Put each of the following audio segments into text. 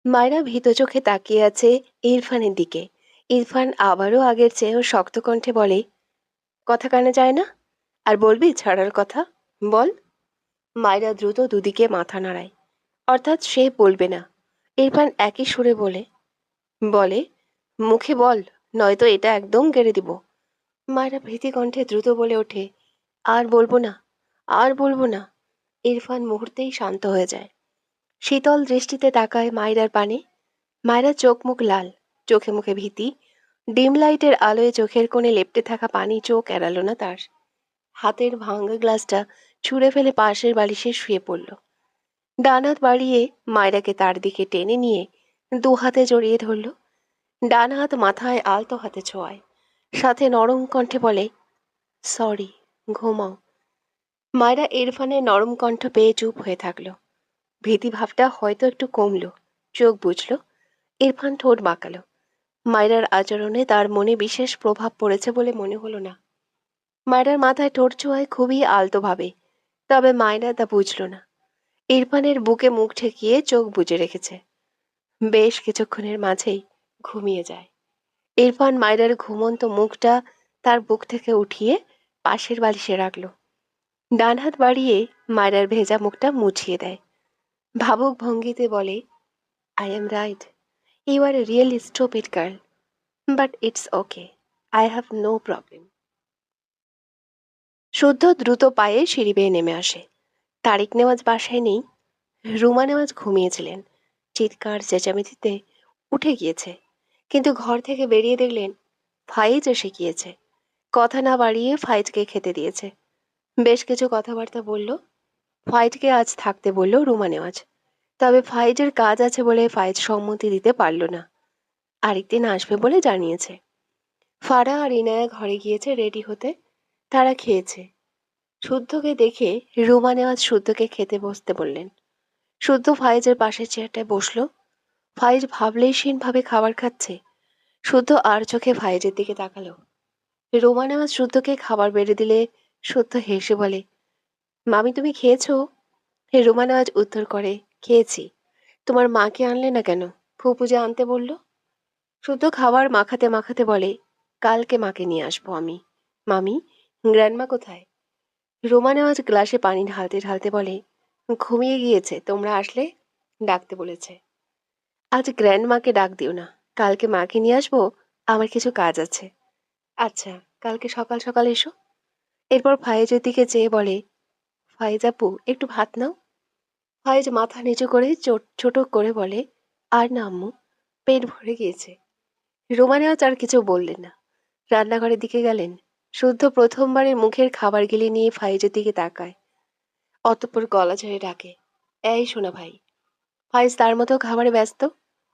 মায়েরা ভীত চোখে তাকিয়ে আছে ইরফানের দিকে। ইরফান আবারও আগের চেয়েও শক্ত কণ্ঠে বলে, কথা কানে যায় না? আর বলবি ছাড়ার কথা? বল। মায়েরা দ্রুত দুদিকে মাথা নাড়ায়, অর্থাৎ সে বলবে না। ইরফান একই সুরে বলে, মুখে বল, নয়তো এটা একদম গেড়ে দিব। মায়েরা ভীতি কণ্ঠে দ্রুত বলে ওঠে, আর বলবো না, আর বলবো না। ইরফান মুহূর্তেই শান্ত হয়ে যায়। শীতল দৃষ্টিতে তাকায় মায়রার পানে। মায়রার চোখ মুখ লাল, চোখে মুখে ভীতি। ডিম লাইটের আলোয় চোখের কোণে লেপ্টে থাকা পানি চোখ এড়ালো না তার। হাতের ভাঙা গ্লাসটা ছুঁড়ে ফেলে পাশের বালিশে শুয়ে পড়ল। ডান হাত বাড়িয়ে মায়রাকে তার দিকে টেনে নিয়ে দু হাতে জড়িয়ে ধরল। ডান হাত মাথায় আলতো হাতে ছোঁয়ায়, সাথে নরম কণ্ঠে বলে, সরি, ঘুমাও। মায়রা ইরফানের নরম কণ্ঠ পেয়ে চুপ হয়ে থাকলো। ভীতি ভাবটা হয়তো একটু কমলো। চোখ বুঝল। ইরফান ঠোঁট বাঁকালো। মায়রার আচরণে তার মনে বিশেষ প্রভাব পড়েছে বলে মনে হলো না। মায়রার মাথায় ঠোঁট ছোঁয়ায় খুবই আলতোভাবে, তবে মায়রা তা বুঝল না। ইরফানের বুকে মুখ ঠেকিয়ে চোখ বুজে রেখেছে। বেশ কিছুক্ষণের মাঝেই ঘুমিয়ে যায়। ইরফান মায়রার ঘুমন্ত মুখটা তার বুক থেকে উঠিয়ে পাশের বালিশে রাখল। ডান হাত বাড়িয়ে মায়রার ভেজা মুখটা মুছিয়ে দেয়। ভাবুক ভঙ্গিতে বলে, I am right, you are a really stupid girl, but it's okay, I have no problem. শুদ্ধ দ্রুত পায়ে সিঁড়ি বেয়ে নেমে আসে। তারিক নেওয়াজ বাসায় নেই। রুমা নেওয়াজ ঘুমিয়েছিলেন। চিৎকার চেঁচামেচিতে উঠে গিয়েছে, কিন্তু ঘর থেকে বেরিয়ে দেখলেন ফাইজ এসে গিয়েছে। কথা না বাড়িয়ে ফাইজকে খেতে দিয়েছে। বেশ কিছু কথাবার্তা বলল। ফাইজকে আজ থাকতে বলল রুমা নেওয়াজ। তবে ফাইজের কাজ আছে বলে ফাইজ সম্মতি দিতে পারল না। আরেকদিন আসবে বলে জানিয়েছে। ফারা আর ইনায়া ঘরে গিয়েছে রেডি হতে। তারা খেয়েছে। শুদ্ধকে দেখে রুমা নেওয়াজ শুদ্ধকে খেতে বসতে বললেন। শুদ্ধ ফাইজের পাশের চেয়ারটায় বসলো। ফাইজ ভাবলেশহীন ভাবে খাবার খাচ্ছে। শুদ্ধ আর চোখে ফাইজের দিকে তাকালো। রুমা নেওয়াজ শুদ্ধকে খাবার বেড়ে দিলে শুদ্ধ হেসে বলে, মামি তুমি খেয়েছো? রুমা নেওয়াজ উত্তর করে, খেয়েছি। তোমার মাকে আনলে না কেন? ফুপু যে আনতে বলল। শুদ্ধ খাবার মাখাতে মাখাতে বলে, কালকে মাকে নিয়ে আসবো আমি। মামি, গ্র্যান্ডমা কোথায়? রোমা নেওয়াজ গ্লাসে পানি ঢালতে ঢালতে বলে, ঘুমিয়ে গিয়েছে, তোমরা আসলে ডাকতে বলেছে। আজ গ্র্যান্ডমাকে ডাক দিও না, কালকে মাকে নিয়ে আসবো, আমার কিছু কাজ আছে। আচ্ছা, কালকে সকাল সকাল এসো। এরপর ফায়েজের দিকে চেয়ে বলে, ফায়েজ আপু একটু ভাত নাও। ফায়েজ মাথা নিচু করে ছোট করে বলে, আর না আম্মু, পেট ভরে গিয়েছে। রোমা নেওয়াজ আর কিছু বললেন না। রান্নাঘরের দিকে গেলেন। শুদ্ধ প্রথমবারের মুখের খাবার গিলে নিয়ে ফাইজের দিকে তাকায়। অতঃপর গলা ঝেড়ে ডাকে, এই শোনা ভাই। ফাইজ তার মতো খাবারে ব্যস্ত,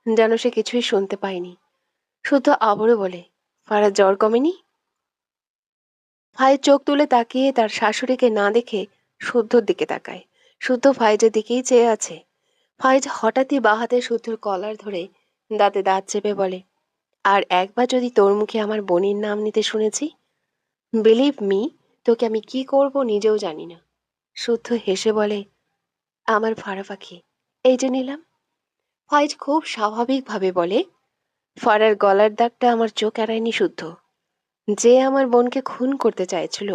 যেন সে কিছুই শুনতে পায়নি। শুদ্ধ আবারও বলে, ফারার জ্বর কমেনি? ফাইজ চোখ তুলে তাকিয়ে তার শাশুড়িকে না দেখে শুদ্ধর দিকে তাকায়। শুদ্ধ ফাইজের দিকেই চেয়ে আছে। ফাইজ হঠাৎই বাঁ হাতে শুদ্ধর কলার ধরে দাঁতে দাঁত চেপে বলে, আর একবার যদি তোর মুখে আমার বোনের নাম নিতে শুনেছি, বিলিভ মি, তোকে আমি কি করব নিজেও জানি না। শুদ্ধ হেসে বলে, আমার ফারা পাখি, এই যে নিলাম। ফাইজ খুব স্বাভাবিকভাবে বলে, ফারার গলার দাগটা আমার চোখ এড়ায়নি শুদ্ধ। যে আমার বোনকে খুন করতে চাইছিল,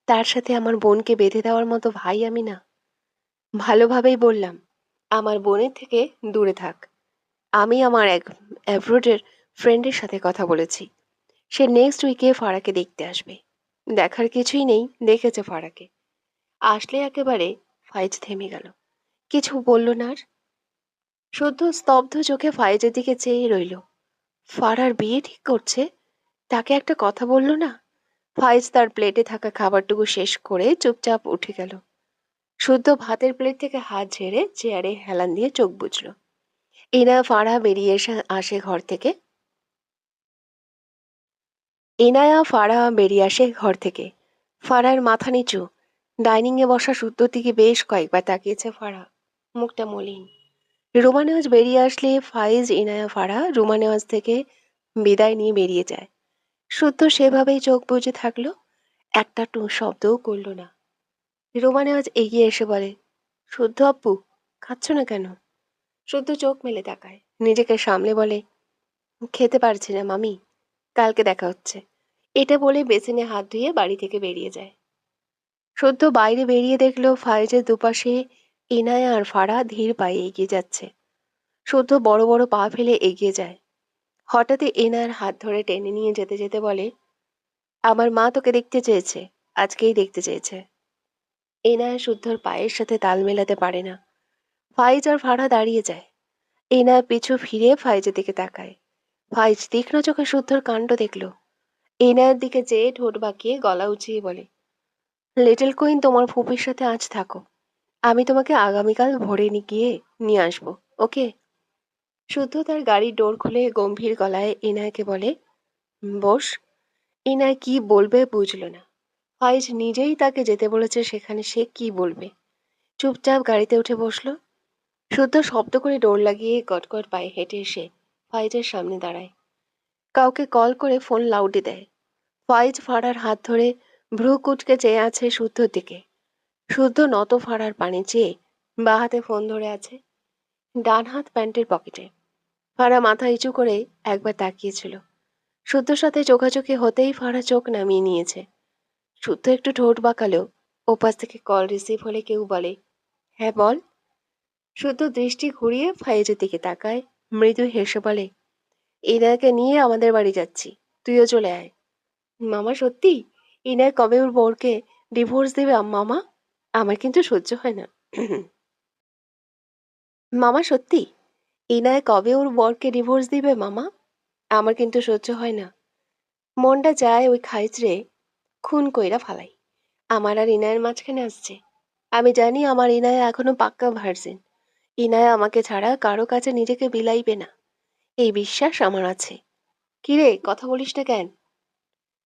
তার সাথে আমার বোনকে বেঁধে দেওয়ার মতো ভাই আমি না। ভালোভাবেই বললাম, আমার বোনের থেকে দূরে থাক। আমি আমার এক অ্যাব্রোডের ফ্রেন্ডের সাথে কথা বলেছি। সে নেক্সট উইকে ফারাকে দেখতে আসবে। দেখার কিছুই নেই, দেখেছে ফারাকে। আসলে একেবারে। ফাইজ থেমে গেল, কিছু বলল না আর। শুদ্ধ স্তব্ধ চোখে ফাইজের দিকে চেয়ে রইল। ফারার বিয়ে ঠিক করছে, তাকে একটা কথা বলল না। ফাইজ তার প্লেটে থাকা খাবারটুকু শেষ করে চুপচাপ উঠে গেল। শুদ্ধ ভাতের প্লেট থেকে হাত ঝেড়ে চেয়ারে হেলান দিয়ে চোখ বুঝল। ইনায়া ফারা বেরিয়ে আসে ঘর থেকে। ফারার মাথা নিচু। ডাইনিং এ বসা শুদ্ধর দিকে বেশ কয়েকবার তাকিয়েছে ফারা, মুখটা মলিন। রুমা নেওয়াজ বেরিয়ে আসলে ফাইজ, ইনায়া, ফারা রুমা নেওয়াজ থেকে বিদায় নিয়ে বেরিয়ে যায়। শুদ্ধ সেভাবেই চোখ বুজে থাকলো, একটা শব্দও করল না। রুমা নেওয়াজ এগিয়ে এসে বলে, শুদ্ধ আপু, খাচ্ছ না কেন? শুদ্ধ চোখ মেলে তাকায়। নিজেকে সামলে বলে, খেতে পারছি না মামি, কালকে দেখা হচ্ছে। এটা বলে বেসিনে হাত ধুয়ে বাড়ি থেকে বেরিয়ে যায়। সদ্য বাইরে বেরিয়ে দেখলো ফাইজের দুপাশে ইনায়া আর ফারা ধীর পায়ে এগিয়ে যাচ্ছে। সদ্য বড় বড় পা ফেলে এগিয়ে যায়। হঠাৎই এনার হাত ধরে টেনে নিয়ে যেতে যেতে বলে, আমার মা তোকে দেখতে চেয়েছে, আজকেই দেখতে চেয়েছে। এনায়া শুদ্ধর পায়ের সাথে তাল মেলাতে পারে না। ফাইজ আর ফারা দাঁড়িয়ে যায়। এনায়া পিছু ফিরে ফাইজের দিকে তাকায়। ফাইজ তীক্ষ্ণ চোখে শুদ্ধর কাণ্ড দেখল। এনায়ের দিকে চেয়ে ঠোঁট বাঁকিয়ে গলা উঁচিয়ে বলে, লিটল কুইন, তোমার ফুপির সাথে আজ থাকো। আমি তোমাকে আগামীকাল ভোরে গিয়ে নিয়ে আসবো, ওকে? শুদ্ধ তার গাড়ির ডোর খুলে গম্ভীর গলায় এনায়কে বলে, বস। ইনায় কি বলবে বুঝল না। ফাইজ নিজেই তাকে যেতে বলেছে, সেখানে সে কি বলবে? চুপচাপ গাড়িতে উঠে বসলো। শুদ্ধ শব্দ করে ডোর লাগিয়ে কটকট পায়ে হেঁটে এসে ফাইজের সামনে দাঁড়ায়। কাউকে কল করে ফোন লাউডে দেয়। ফাইজ ফাড়ার হাত ধরে ভ্রু কুটকে চেয়ে আছে শুদ্ধর দিকে। শুদ্ধ নত ফাড়ার পানি চেয়ে বা হাতে ফোন ধরে আছে, ডান হাত প্যান্টের পকেটে। ফাড়া মাথা নিচু করে একবার তাকিয়েছিল। শুদ্ধর সাথে চোখাচোখি হতেই ফাড়া চোখ নামিয়ে নিয়েছে। শুদ্ধ একটু ঠোঁট বাঁকালেও ওপাশ থেকে কল রিসিভ হলে কেউ বলে, হ্যাঁ বল। শুদ্ধ দৃষ্টি ঘুরিয়ে ফাইজের দিকে তাকায়, মৃদু হেসে বলে, ইনায়কে নিয়ে আমাদের বাড়ি যাচ্ছি, তুইও চলে আয়। মামা সত্যি? ইনায় কবে ওর বউকে ডিভোর্স দেবে মামা? আমার কিন্তু সহ্য হয় না। মামা সত্যি? ইনায় কবে ওর বরকে ডিভোর্স দিবে মামা? আমার কিন্তু সহ্য হয় না। মনটা যায় ওই খাইচড়ে খুন কইরা ফালাই। আমার আর ইনায়ের মাঝখানে আসছে। আমি জানি আমার ইনায়া এখনো পাক্কা ভার্জিন। ইনায়া আমাকে ছাড়া কারো কাছে নিজেকে বিলাইবে না, এই বিশ্বাস আমার আছে। কিরে, কথা বলিস না কেন?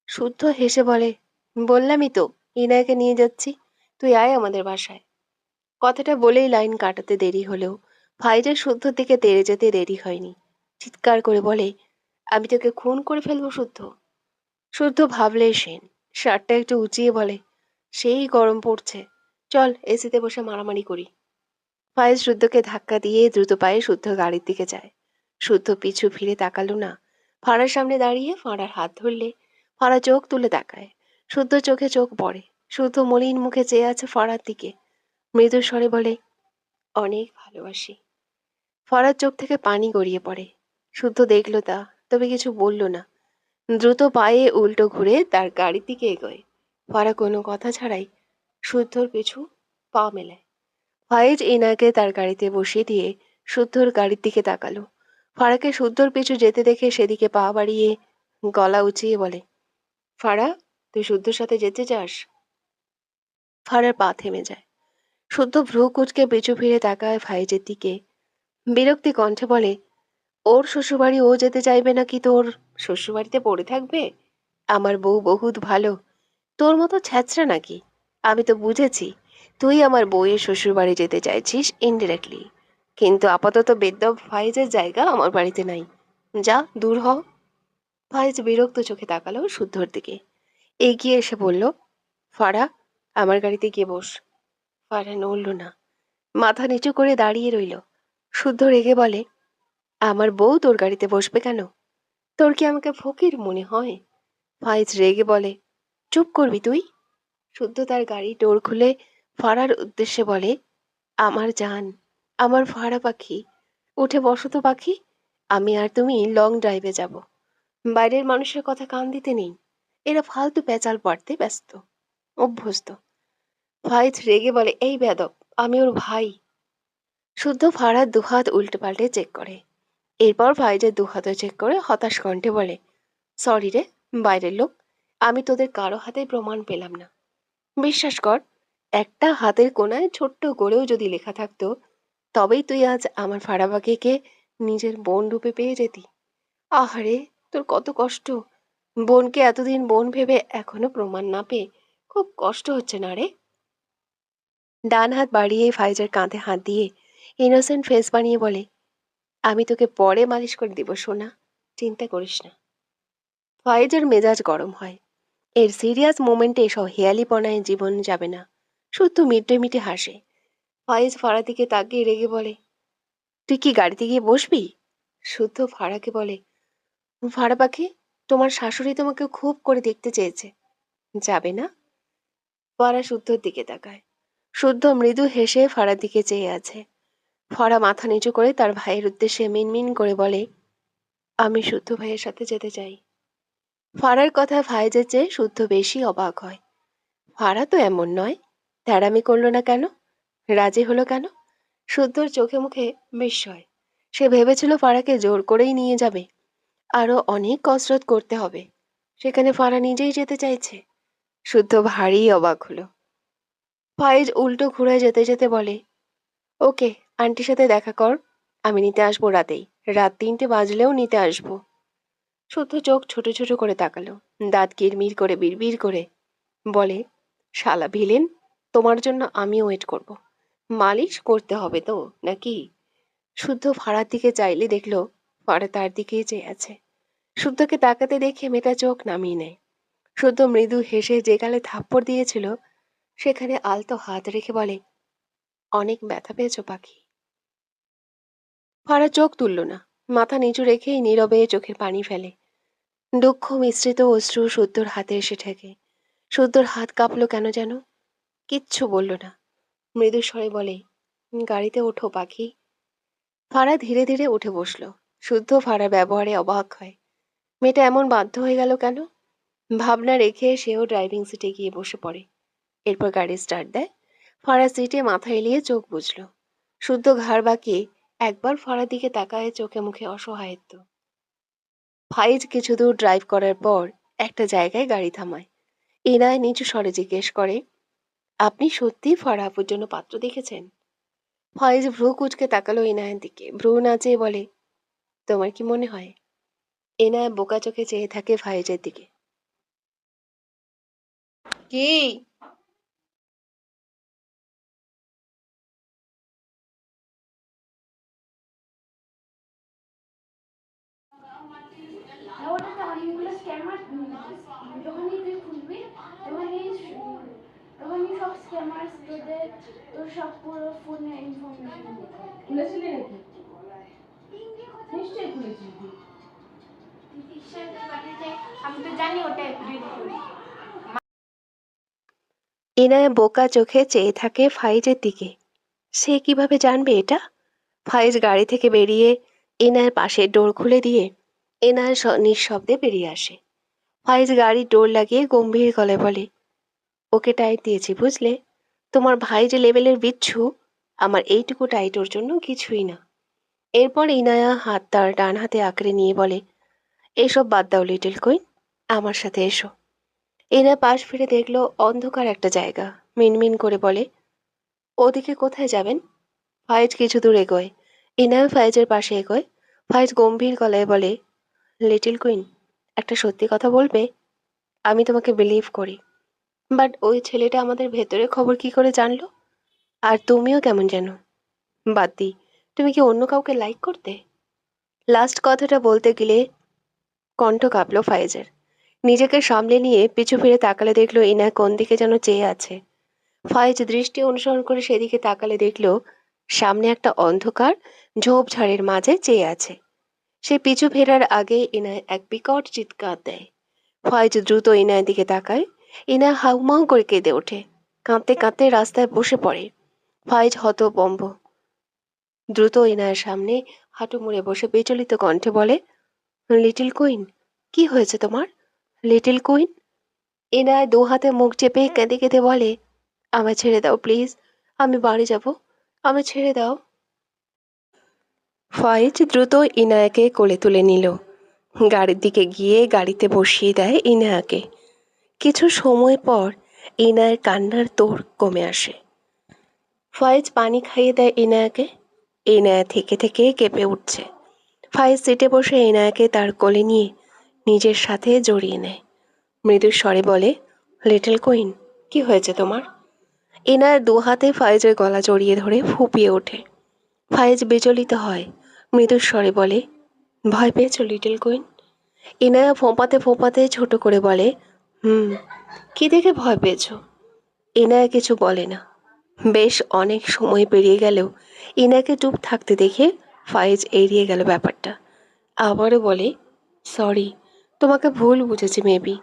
শুদ্ধ হেসে বলে, বললামই তো, ইনায়াকে নিয়ে যাচ্ছি, তুই আয় আমাদের বাসায়। কথাটা বলেই লাইন কাটাতে দেরি হলেও ভাইজার শুদ্ধর দিকে তেড়ে যেতে দেরি হয়নি। চিৎকার করে বলে, আমি তোকে খুন করে ফেলবো শুদ্ধ। শুদ্ধ ভাবলে সেন শার্টটা একটু উঁচিয়ে বলে, সেই গরম পড়ছে, চল এসিতে বসে মারামারি করি। ফায়েজ শুদ্ধকে ধাক্কা দিয়ে দ্রুত পায়ে শুদ্ধ গাড়ির দিকে যায়। শুদ্ধ পিছু ফিরে তাকালো না। ফাড়ার সামনে দাঁড়িয়ে ফাড়ার হাত ধরলে ফাড়া চোখ তুলে তাকায়। শুদ্ধ চোখে চোখ পড়ে। শুদ্ধ মলিন মুখে চেয়ে আছে ফাড়ার দিকে। মৃদু স্বরে বলে, অনেক ভালোবাসি। ফাড়ার চোখ থেকে পানি গড়িয়ে পড়ে। শুদ্ধ দেখল তা, তবে কিছু বলল না। দ্রুত পায়ে উল্টো ঘুরে তার গাড়ির দিকে এগোয়। ফাড়া কোনো কথা ছাড়াই শুদ্ধর পিছু পা মেলায়। ফায়েজ ইনাকে তার গাড়িতে বসিয়ে দিয়ে শুদ্ধর গাড়ির দিকে তাকালো। ফারাকে শুদ্ধর পিছু যেতে দেখে সেদিকে পা বাড়িয়ে গলা উঁচিয়ে বলে, ফারা, তুই শুদ্ধর সাথে যেতে চাস? ফারার পা থেমে যায়। শুদ্ধ ভ্রু কুচকে পিছু ফিরে তাকায় ফায়েজের দিকে। বিরক্তি কণ্ঠে বলে, ওর শ্বশুরবাড়ি ও যেতে চাইবে নাকি তোর শ্বশুরবাড়িতে পড়ে থাকবে? আমার বউ বহুত ভালো, তোর মতো ছ্যাচরা নাকি? আমি তো বুঝেছি তুই আমার বউয়ের শ্বশুরবাড়ি যেতে চাইছিস ইনডিরেক্টলি, কিন্তু আপাতত বেদ্যপ ফাইজের জায়গা আমার বাড়িতে নাই। যা দূর হ। ফাইজ বিরক্ত চোখে তাকালো শুদ্ধর দিকে। এগিয়ে এসে বলল, ফারা, আমার গাড়িতে গিয়ে বস। ফারা নড়ল না, মাথা নিচু করে দাঁড়িয়ে রইল। শুদ্ধ রেগে বলে, আমার বউ তোর গাড়িতে বসবে কেন? তোর কি আমাকে ফকির মনে হয়? ফাইজ রেগে বলে, চুপ করবি তুই? শুদ্ধ তার গাড়ি ডোর খুলে ফারার উদ্দেশ্যে বলে, আমার জান, আমার ফারা পাখি, উঠে বসো তো পাখি। আমি আর তুমি লং ড্রাইভে যাব। বাইরের মানুষের কথা কান দিতে নেই, এরা ফালতু পেঁচাল পাড়তে ব্যস্ত, অভ্যস্ত। ফাইজ রেগে বলে, এই বেদব, আমি ওর ভাই। শুদ্ধ ফারার দুহাত উল্টে পাল্টে চেক করে। এরপর ফাইজের দুহাতও চেক করে হতাশ কণ্ঠে বলে, সরি রে, বাইরের লোক, আমি তোদের কারো হাতে প্রমাণ পেলাম না। বিশ্বাস কর, একটা হাতের কোনায় ছোট্ট করেও যদি লেখা থাকতো, তবেই তুই আজ আমার ফারাবাকিকে নিজের বোন রূপে পেয়ে যেতি। আহারে, তোর কত কষ্ট! বোনকে এতদিন বোন ভেবে এখনো প্রমাণ না পেয়ে খুব কষ্ট হচ্ছে না রে? ডান হাত বাড়িয়ে ফাইজের কাঁধে হাত দিয়ে ইনোসেন্ট ফেস বানিয়ে বলে, আমি তোকে পরে মালিশ করে দিব সোনা, চিন্তা করিস না। ফাইজের মেজাজ গরম হয়। এর সিরিয়াস মোমেন্টে এসব হেয়ালিপনায় জীবন যাবে না। শুদ্ধ মিটে মিটে হাসে। ফাইজ ফারার দিকে তাকিয়ে রেগে বলে, তুই কি গাড়িতে গিয়ে বসবি? শুদ্ধ ফারাকে বলে, ফারা পাখি, তোমার শাশুড়ি তোমাকে খুব করে দেখতে চেয়েছে, যাবে না? ফারা শুদ্ধর দিকে তাকায়। শুদ্ধ মৃদু হেসে ফারার দিকে চেয়ে আছে। ফারা মাথা নিচু করে তার ভাইয়ের উদ্দেশ্যে মিনমিন করে বলে, আমি শুদ্ধ ভাইয়ের সাথে যেতে চাই। ফারার কথা ভাইজের চেয়ে শুদ্ধ বেশি অবাক হয়। ফারা তো এমন নয়, তেড়ামি করলো না কেন, রাজি হলো কেন? শুদ্ধর চোখে মুখে বিস্ময়। সে ভেবেছিল ফারাকে জোর করেই নিয়ে যাবে, আরো অনেক কসরত করতে হবে। সেখানে ফারা নিজেই যেতে চাইছে। শুদ্ধ ভারী অবাক হলো। ফাইজ উল্টো ঘুরে যেতে যেতে বলে, ওকে, আন্টির সাথে দেখা কর, আমি নিতে আসবো রাতেই, রাত 3টে বাজলেও নিতে আসবো। শুদ্ধ চোখ ছোট ছোট করে তাকালো, দাঁত কিরমির করে বিড়বিড় করে বলে, শালা ভিলেন, তোমার জন্য আমি ওয়েট করব। মালিশ করতে হবে তো নাকি? শুদ্ধ ফাড়ার দিকে চাইলে দেখলো ফাড়া তার দিকেই চেয়ে আছে। শুদ্ধকে তাকাতে দেখে মেয়েটা চোখ নামিয়ে নেয়। শুদ্ধ মৃদু হেসে যে গালে থাপ্পড় দিয়েছিল সেখানে আলতো হাত রেখে বলে, অনেক ব্যথা পেয়েছো পাখি? ফাড়া চোখ তুলল না, মাথা নিচু রেখেই নীরবে চোখের পানি ফেলে। দুঃখ মিশ্রিত অশ্রু শুদ্ধর হাতে এসে ঠেকে। শুদ্ধর হাত কাঁপলো কেন যেন, কিচ্ছু বলল না, মৃদু স্বরে বলে, গাড়িতে ওঠো পাখি। ফারা ধীরে ধীরে উঠে বসলো। শুদ্ধ ফারার ব্যবহারে অবাক হয়। মেয়েটা এমন বাধ্য হয়ে গেল কেন? ভাবনা রেখে সেও ড্রাইভিং সিটে গিয়ে বসে পড়ে। এরপর গাড়ি স্টার্ট দেয়। ফারা সিটে মাথা এলিয়ে চোখ বুঝলো। শুদ্ধ ঘাড় বাঁকিয়ে একবার ফারার দিকে তাকায়, চোখে মুখে অসহায়ত্ব। ফাইজ কিছু দূর ড্রাইভ করার পর একটা জায়গায় গাড়ি থামায়। ইনায় নিচু স্বরে জিজ্ঞেস করে, আপনি সত্যি ফারা আপুর জন্য পাত্র দেখেছেন? ফয়েজ ভ্রু কুচকে তাকালো ইনায়ের দিকে, ভ্রু নাচিয়ে বলে, তোমার কি মনে হয়? এনায়া বোকা চোখে চেয়ে থাকে ফায়েজের দিকে। কি? ওটাতে অনেকগুলো স্ক্যামার যখনই তুই খুলবি তখনই তখনই সব স্ক্যামার্স তোর সব পুরো ফোনের ইনফরমেশন খুলেছিলি নাকি? নিশ্চয়ই খুলেছিলি তুই। আমি তো জানি ওটা রিড করি। এনায়া বোকা চোখে চেয়ে থাকে ফাইজের দিকে। সে কিভাবে জানবে এটা? ফাইজ গাড়ি থেকে বেরিয়ে এনায়ের পাশে ডোর খুলে দিয়ে এনায়ের নিঃশব্দে বেরিয়ে আসে। ফাইজ গাড়ির ডোর লাগিয়ে গম্ভীর গলায় বলে, ওকে টাইট দিয়েছি বুঝলে? তোমার ভাই যে লেভেলের বিচ্ছু, আমার এইটুকু টাইট ওর জন্য কিছুই না। এরপর ইনায়া হাত তার ডান হাতে আঁকড়ে নিয়ে বলে, এসব বাদ দাও লিটল কুইন, আমার সাথে এসো। ইনা পাশ ফিরে দেখলো অন্ধকার একটা জায়গা। মিনমিন করে বলে, ওদিকে কোথায় যাবেন? ফায়েজ কিছু দূর এগোয়। ইনায়া ফায়েজের পাশে এগোয়। ফায়েজ গম্ভীর গলায় বলে, লিটল কুইন, একটা সত্যি কথা বলবে? আমি তোমাকে বিলিভ করি, বাট ওই ছেলেটা আমাদের ভেতরে খবর কি করে জানলো? আর তুমিও কেমন জানো? বাদ দি, তুমি কি অন্য কাউকে লাইক করতে? লাস্ট কথাটা বলতে গেলে কণ্ঠ কাঁপলো ফায়েজের। নিজেকে সামলে নিয়ে পিছু ফিরে তাকালে দেখলো ইনা কোন দিকে যেন চেয়ে আছে। ফায়েজ দৃষ্টি অনুসরণ করে সেদিকে তাকালে দেখলো সামনে একটা অন্ধকার ঝোপঝাড়ের মাঝে চেয়ে আছে। সে পিছু ফেরার আগে ইনায় এক বিকট চিৎকার দেয়। ফায়েজ দ্রুত ইনায়ের দিকে তাকায়। ইনা হাউমাউ করে কেঁদে ওঠে। কাঁদতে কাঁদতে রাস্তায় বসে পড়ে। ফায়েজ হতবম্ব। দ্রুত ইনায়ের সামনে হাঁটু মুড়ে বসে বিচলিত কণ্ঠে বলে, লিটল কুইন, কি হয়েছে তোমার? Little queen. ইনায় দু হাতে মুখ চেপে কেঁদে কেঁদে বলে, আমায় ছেড়ে দাও প্লিজ, আমি বাড়ি যাব, আমায় ছেড়ে দাও। ফয়েজ দ্রুত ইনায়াকে কোলে তুলে নিল। গাড়ির দিকে গিয়ে গাড়িতে বসিয়ে দেয় ইনায়াকে। কিছু সময় পর ইনায়ের কান্নার তোড় কমে আসে। ফয়েজ পানি খাইয়ে দেয় ইনায়াকে। ইনায়া থেকে থেকে কেঁপে উঠছে। ফয়েজ সিটে বসে ইনায়াকে তার কোলে নিয়ে নিজের সাথে জড়িয়ে নেয়। মৃদু স্বরে বলে, লিটল কুইন, কি হয়েছে তোমার? ইনায়া দু হাতে ফয়েজের গলা জড়িয়ে ধরে ফুপিয়ে ওঠে। ফায়েজ বিচলিত হয়। মৃদু স্বরে বলে, ভয় পেয়েছো লিটল কুইন? ইনায়া ফোঁপাতে ফোঁপাতে ছোট করে বলে, হুম। কি দেখে ভয় পেয়েছো? ইনায়া কিছু বলে না। বেশ অনেক সময় পেরিয়ে গেলেও ইনাকে চুপ থাকতে দেখে ফায়েজ এড়িয়ে গেল ব্যাপারটা। আবারও বলে, সরি, তোমাকে ভুল বুঝেছি মেবি,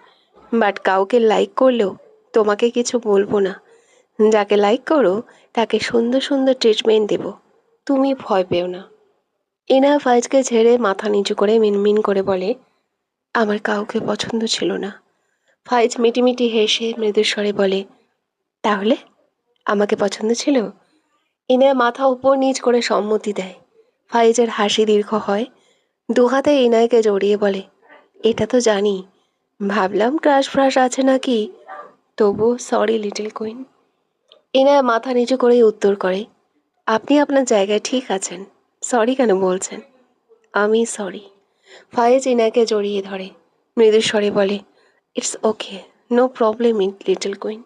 বাট কাউকে লাইক করলেও তোমাকে কিছু বলবো না। যাকে লাইক করো তাকে সুন্দর সুন্দর ট্রিটমেন্ট দেব, তুমি ভয় পেও না। ইনায়া ফাইজকে ছেড়ে মাথা নিচু করে মিনমিন করে বলে, আমার কাউকে পছন্দ ছিল না। ফাইজ মিটিমিটি হেসে মৃদুস্বরে বলে, তাহলে আমাকে পছন্দ ছিল? ইনায়া মাথা উপর নিচ করে সম্মতি দেয়। ফাইজের হাসি দীর্ঘ হয়। দুহাতে ইনায়কে জড়িয়ে বলে, এটা তো জানি, ভাবলাম ক্রাশ ফ্রাশ আছে নাকি, তবু সরি লিটল কুইন। ইনায়া মাথা নিচু করেই উত্তর করে, আপনি আপনার জায়গায় ঠিক আছেন, সরি কেন বলছেন? আমি সরি। ফায়েজ ইনাকে জড়িয়ে ধরে, মৃদুস্বরে বলে, it's okay, no problem in little queen.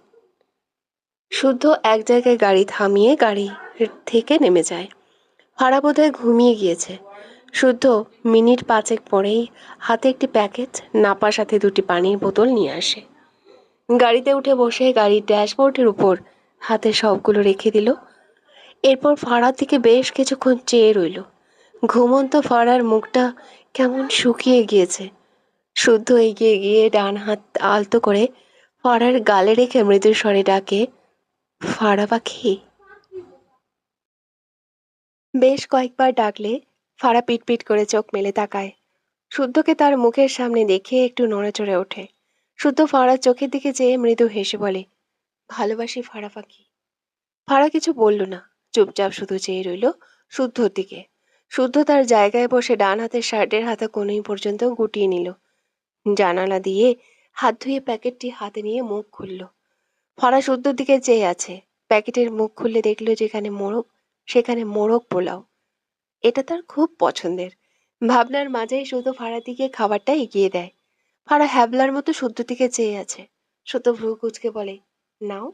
শুদ্ধ এক জায়গায় গাড়ি থামিয়ে গাড়ি থেকে নেমে যায়। ফারা বোধহয় ঘুমিয়ে গিয়েছে। শুদ্ধ মিনিট 5 পরেই হাতে একটি প্যাকেট, নাপার সাথে 2টি পানির বোতল নিয়ে আসে। গাড়িতে উঠে বসে গাড়ির ড্যাশবোর্ডের উপর হাতে সবগুলো রেখে দিল। এরপর ফারার দিকে বেশ কিছুক্ষণ চেয়ে রইল। ঘুমন্ত ফারার মুখটা কেমন শুকিয়ে গিয়েছে। শুদ্ধ এগিয়ে গিয়ে ডান হাত আলতো করে ফারার গালে রেখে মৃদু স্বরে ডাকে, ফারা পাখি। বেশ কয়েকবার ডাকলে ফারা পিটপিট করে চোখ মেলে তাকায়। শুদ্ধকে তার মুখের সামনে দেখে একটু নড়েচড়ে ওঠে। শুদ্ধ ফারার চোখের দিকে চেয়ে মৃদু হেসে বলে, ভালোবাসি ফারা পাখি। ফারা কিছু বলল না, চুপচাপ শুধু চেয়ে রইল শুদ্ধর দিকে। শুদ্ধ তার জায়গায় বসে ডান হাতের শার্টের হাতা কোনোই পর্যন্ত গুটিয়ে নিল। জানালা দিয়ে হাত ধুয়ে প্যাকেটটি হাতে নিয়ে মুখ খুলল। ফারা শুদ্ধর দিকে চেয়ে আছে। প্যাকেটের মুখ খুললে দেখল যেখানে মোড়ক, সেখানে মোড়ক পোলাও। এটা তার খুব পছন্দের। ভাবনার মাঝেই শুদ্ধ ফাড়ার দিকে খাবারটা এগিয়ে দেয়। ফাড়া হ্যাবলার মতো শুদ্ধ দিকে চেয়ে আছে। শুদ্ধ ভ্রু কুচকে বলে, নাও।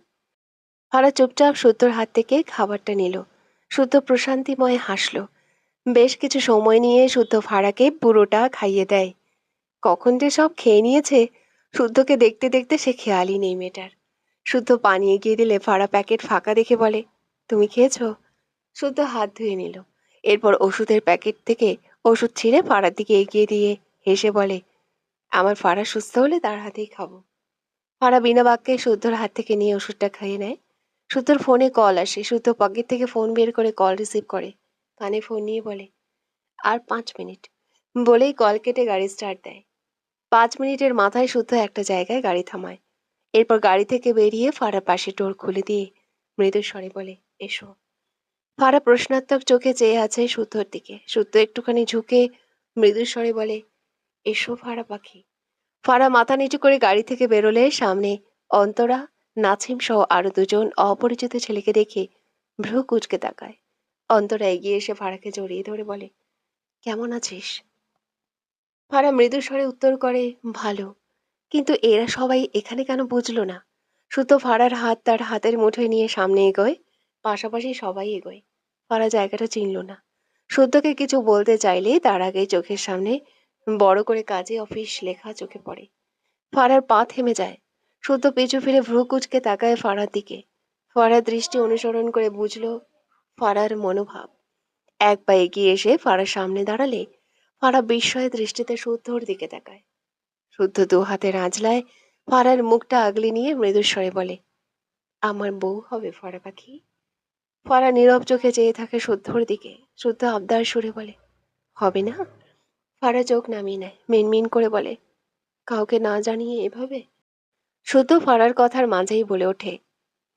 ফাড়া চুপচাপ শুদ্ধর হাত থেকে খাবারটা নিল। শুদ্ধ প্রশান্তিময় হাসল। বেশ কিছু সময় নিয়ে শুদ্ধ ফাড়াকে পুরোটা খাইয়ে দেয়। কখন যে সব খেয়ে নিয়েছে, শুদ্ধকে দেখতে দেখতে সে খেয়ালই নেই মেয়েটার। শুদ্ধ পানি এগিয়ে দিলে ফাড়া প্যাকেট ফাঁকা দেখে বলে, তুমি খেয়েছো? শুদ্ধ হাত ধুয়ে নিল। এরপর ওষুধের প্যাকেট থেকে ওষুধ ছিঁড়ে ফাড়ার দিকে এগিয়ে দিয়ে হেসে বলে, আমার ফাড়া সুস্থ হলে তার হাতেই খাবো। ফাড়া বিনা বাক্যে শুদ্ধর হাত থেকে নিয়ে ওষুধটা খেয়ে নেয়। শুদ্ধর ফোনে কল আসে। শুদ্ধ পকেট থেকে ফোন বের করে কল রিসিভ করে। কানে ফোন নিয়ে বলে, আর 5 মিনিট, বলেই কল কেটে গাড়ি স্টার্ট দেয়। 5 মিনিটের মাথায় শুদ্ধ একটা জায়গায় গাড়ি থামায়। এরপর গাড়ি থেকে বেরিয়ে ফাড়ার পাশে ডোর খুলে দিয়ে মৃদু স্বরে বলে, এসো। ফারা প্রশ্নাত্মক চোখে চেয়ে আছে শুদ্ধর দিকে। শুদ্ধ একটুখানি ঝুঁকে মৃদু স্বরে বলে, এসো ফারা পাখি। ফারা মাথা নিচু করে গাড়ি থেকে বেরোলে সামনে অন্তরা, নাছিম সহ আরো 2জন অপরিচিত ছেলেকে দেখে ভ্রু কুচকে তাকায়। অন্তরা এগিয়ে এসে ফারাকে জড়িয়ে ধরে বলে, কেমন আছিস? ফারা মৃদু স্বরে উত্তর করে, ভালো। কিন্তু এরা সবাই এখানে কেন বুঝলো না। শুদ্ধ ফারার হাত তার হাতের মুঠোয় নিয়ে সামনে এগোয়। পাশাপাশি সবাই এগোয়। ফারা জায়গাটা চিনল না। শুদ্ধকে কিছু বলতে চাইলেই তার আগেই চোখের সামনে বড় করে কাজে অফিস লেখা চোখে পড়ে। ফারার পা থেমে যায়। শুদ্ধ পিছু ফিরে ভ্রু কুচকে তাকায় ফারার দিকে। ফারার দৃষ্টি অনুসরণ করে বুঝলো ফারার মনোভাব। এক পা এগিয়ে এসে ফারার সামনে দাঁড়ালে ফারা বিস্ময়ের দৃষ্টিতে শুদ্ধর দিকে তাকায়। শুদ্ধ 2 হাতের আঁচলায় ফারার মুখটা আগলে নিয়ে মৃদুস্বরে বলে, আমার বউ হবে ফারা পাখি। ফারা নীরব চোখে চেয়ে থাকে শুদ্ধর দিকে। শুদ্ধ আবদার সুরে বলে, হবে না? ফারা চোখ নামিয়ে নেয়, মিনমিন করে বলে, কাউকে না জানিয়ে এভাবে? শুদ্ধ ফারার কথার মাঝেই বলে ওঠে,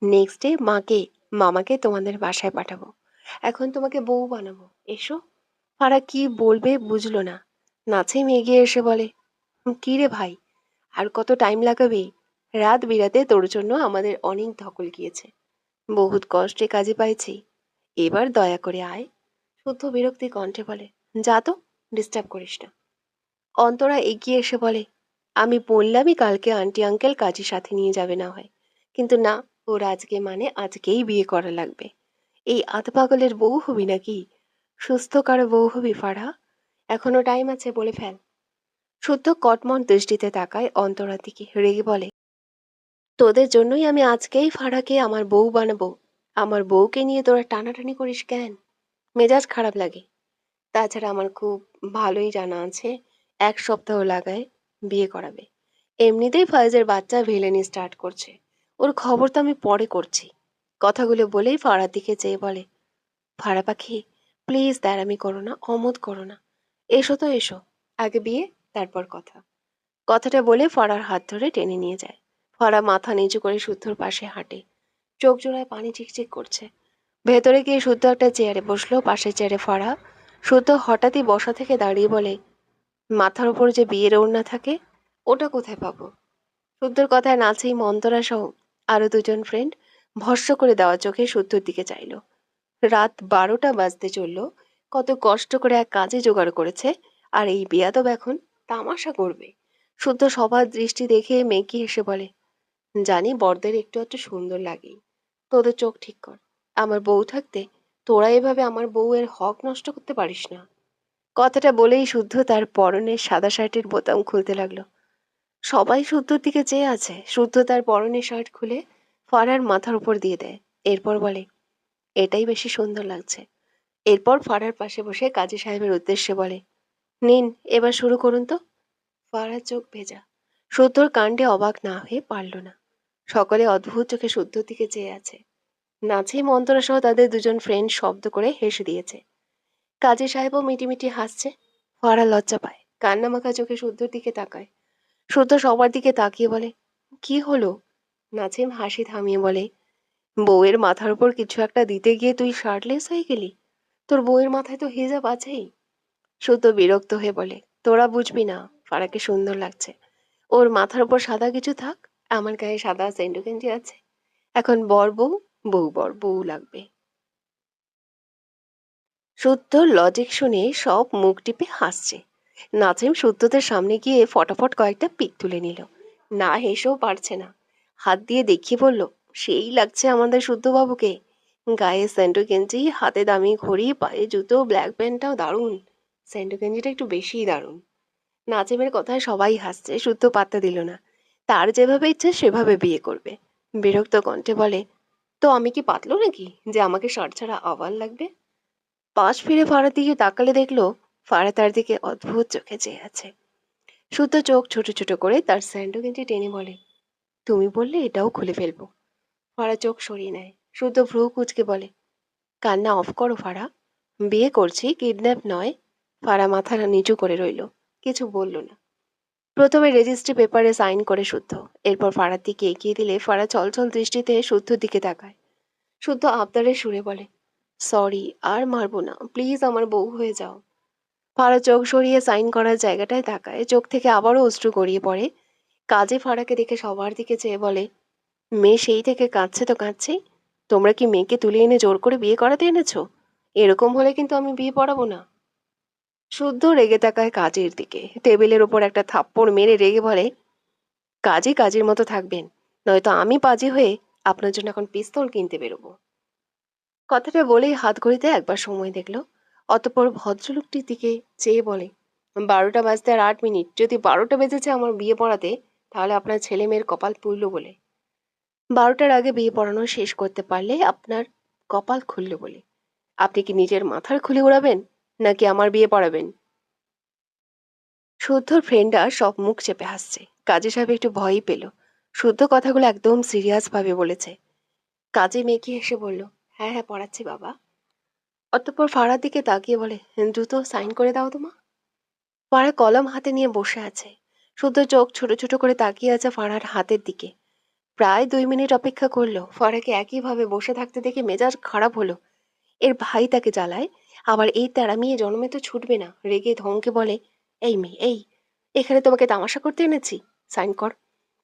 নেক্সট ডে মাকে, মামাকে তোমাদের বাসায় পাঠাবো। এখন তোমাকে বউ বানাবো, এসো। ফারা কি বলবে বুঝলো না। নাছিম এগিয়ে এসে বলে, কি রে ভাই, আর কত টাইম লাগাবি? রাত বিরাতে তোর জন্য আমাদের অনেক ধকল গিয়েছে, বহুত কষ্টে কাজে পাইছি, এবার দয়া করে আয়। শুদ্ধ বিরক্তি কণ্ঠে বলে, যা তো, ডিস্টার্ব করিস না। অন্তরা এগিয়ে এসে বলে, আমি বললামই কালকে আন্টি আঙ্কেল কাজী সাথে নিয়ে যাবে না হয়, কিন্তু না, ওর আজকে মানে আজকেই বিয়ে করা লাগবে। এই আধ পাগলের বউ হবি নাকি? সুস্থ কারো বউ হবি ফারা? এখনো টাইম আছে, বলে ফেল। শুদ্ধ কটমট দৃষ্টিতে তাকায় অন্তরার দিকে, রেগে বলে, তোদের জন্যই আমি আজকেই ফারাকে আমার বউ বানাবো। আমার বউকে নিয়ে তোরা টানাটানি করিস কেন? মেজাজ খারাপ লাগে। তাছাড়া আমার খুব ভালোই জানা আছে 1 সপ্তাহ লাগায় বিয়ে করাবে। এমনিতেই ফায়েজের বাচ্চা ভিলেনি স্টার্ট করছে। ওর খবর তো আমি পরে করছি। কথাগুলো বলেই ফারার দিকে চেয়ে বলে, ফারা পাখি, প্লিজ দ্যারামি করো না, অমত করো না। এসো তো এসো, আগে বিয়ে, তারপর কথা। কথাটা বলে ফারার হাত ধরে টেনে নিয়ে যায়। ফারা মাথা নিচু করে শুদ্ধর পাশে হাঁটে। চোখ জোড়ায় পানি চিকচিক করছে। ভেতরে গিয়ে শুদ্ধ একটা চেয়ারে বসলো, পাশের চেয়ারে ফারা। শুদ্ধ হঠাৎই বসা থেকে দাঁড়িয়ে বলে, মাথার উপর যে বিয়ের ওড়না থাকে, ওটা কোথায় পাবো? শুদ্ধর কথায় নাচেই মন্তরা সহ আরো দুজন ফ্রেন্ড ভস্ম করে দেওয়া চোখে শুদ্ধর দিকে চাইলো। রাত 12টা বাজতে চলল। কত কষ্ট করে এক কাজে জোগাড় করেছে, আর এই বেয়াদব এখন তামাশা করবে। শুদ্ধ সবার দৃষ্টি দেখে মেকি হেসে বলে, জানি বরদের একটু একটু সুন্দর লাগেই, তোদের চোখ ঠিক কর। আমার বউ থাকতে তোরা এভাবে আমার বউয়ের হক নষ্ট করতে পারিস না। কথাটা বলেই শুদ্ধ তার পরনের সাদা শার্টের বোতাম খুলতে লাগলো। সবাই শুদ্ধর দিকে চেয়ে আছে। শুদ্ধ তার পরনের শার্ট খুলে ফারার মাথার উপর দিয়ে দেয়। এরপর বলে, এটাই বেশি সুন্দর লাগছে। এরপর ফারার পাশে বসে কাজী সাহেবের উদ্দেশ্যে বলে, নিন, এবার শুরু করুন তো। ফারার চোখ ভেজা। শুদ্ধর কাণ্ডে অবাক না হয়ে পারল না। সকলে অদ্ভুত চোখে শুদ্ধর দিকে চেয়ে আছে। নাচেই মন্তরা সহ তাদের দুজন ফ্রেন্ড শব্দ করে হেসে দিয়েছে। কাজী সাহেবও মিটিমিটি হাসছে। ফারা লজ্জা পায়, কান্নামাখা চোখে শুদ্ধর দিকে তাকায়। শুদ্ধ সবার দিকে তাকিয়ে বলে, কি হলো? নাজিম হাসি থামিয়ে বলে, বউয়ের মাথার উপর কিছু একটা দিতে গিয়ে তুই শার্টলেস হয়ে গেলি। তোর বউয়ের মাথায় তো হিজাব আছেই। শুদ্ধ বিরক্ত হয়ে বলে, তোরা বুঝবি না, ফারাকে সুন্দর লাগছে। ওর মাথার উপর সাদা কিছু থাক, আমার গায়ে সাদা সেন্ডু গেঞ্জি আছে। এখন বর বউ, বউ বর, বউ লাগবে। শুদ্ধ লজিক শুনে সব মুখ টিপে হাসছে। নাজিম শুদ্ধদের সামনে গিয়ে ফটাফট কয়েকটা পিক তুলে নিল। না হেসেও পারছে না। হাত দিয়ে দেখিয়ে বলল, সেই লাগছে আমাদের শুদ্ধবাবুকে। গায়ে স্যান্ডো গেঞ্জি, হাতে দামি ঘড়ি, পায়ে জুতো, ব্ল্যাক প্যান্টটাও দারুণ। স্যান্ডো গেঞ্জিটা একটু বেশিই দারুণ। নাজিমের কথায় সবাই হাসছে, শুদ্ধ পাত্তা দিল না। তার যেভাবে ইচ্ছে সেভাবে বিয়ে করবে। বিরক্ত কণ্ঠে বলে, তো আমি কি পাতলো নাকি যে আমাকে শার্ট ছাড়া আওয়াল লাগবে? পাশ ফিরে ফারার দিকে তাকালে দেখলো ফারা তার দিকে অদ্ভুত চোখে চেয়ে আছে। শুদ্ধ চোখ ছোট ছোট করে তার স্যান্ডো গেঞ্জি টেনে বলে, তুমি বললে এটাও খুলে ফেলবো। ফারা চোখ সরিয়ে নেয়। শুদ্ধ ভ্রু কুচকে বলে, কান্না অফ করো ফারা, বিয়ে করছি, কিডন্যাপ নয়। ফারা মাথা নিচু করে রইল, কিছু বলল না। প্রথমে রেজিস্ট্রি পেপারে সাইন করে শুদ্ধ। এরপর ফারার দিকে এগিয়ে দিলে ফারা চলচল দৃষ্টিতে শুদ্ধর দিকে তাকায়। শুদ্ধ আবদারের সুরে বলে, সরি, আর মারবো না, প্লিজ আমার বউ হয়ে যাও। ফারা চোখ সরিয়ে সাইন করার জায়গাটায় তাকায়, চোখ থেকে আবারও অশ্রু গড়িয়ে পড়ে। কাজে ফারাকে দেখে সবার দিকে চেয়ে বলে, মেয়ে সেই থেকে কাঁদছে তো কাঁদছেই। তোমরা কি মেয়েকে তুলে এনে জোর করে বিয়ে করাতে এনেছো? এরকম হলে কিন্তু আমি বিয়ে পড়াবো না। শুদ্ধ রেগে তাকায় কাজের দিকে। টেবিলের ওপর একটা থাপ্পড় মেরে রেগে বলে, কাজী কাজের মতো থাকবেন, নয়তো আমি পাজি হয়ে আপনার জন্য এখন পিস্তল কিনতে বেরোবো। কথাটা বলেই হাত ঘড়িতে একবার সময় দেখলো। অতঃপর ভদ্রলোকটির দিকে চেয়ে বলে, 12টা বাজতে আর 8 মিনিট, যদি 12টা বেজেছে আমার বিয়ে পড়াতে, তাহলে আপনার ছেলে মেয়ের কপাল পুরল বলে। 12টার আগে বিয়ে পড়ানো শেষ করতে পারলে আপনার কপাল খুলল বলে। আপনি কি নিজের মাথার খুলি উড়াবেন, নাকি আমার বিয়ে পড়াবেন? শুদ্ধর ফ্রেন্ডরা সব মুখ চেপে হাসছে। কাজী সাহেব একটু ভয়ই পেল। শুদ্ধ কথাগুলো একদম সিরিয়াস ভাবে বলেছে। কাজী মেকি হেসে বলল, হ্যাঁ হ্যাঁ, পড়াচ্ছি বাবা। অতঃপর ফাড়ার দিকে তাকিয়ে বলে, দ্রুত সাইন করে দাও তো মা। ফাড়া কলম হাতে নিয়ে বসে আছে। শুদ্ধ চোখ ছোট ছোট করে তাকিয়ে আছে ফাড়ার হাতের দিকে। প্রায় 2 মিনিট অপেক্ষা করলো। ফারাকে একইভাবে বসে থাকতে দেখে মেজাজ খারাপ হলো। এর ভাই তাকে জ্বালায়, আবার এই তেড়ামিয়ে জন্মে তো ছুটবে না। রেগে ধমকে বলে, এই মেয়ে, এই, এখানে তোমাকে তামাশা করতে এনেছি, সাইন কর।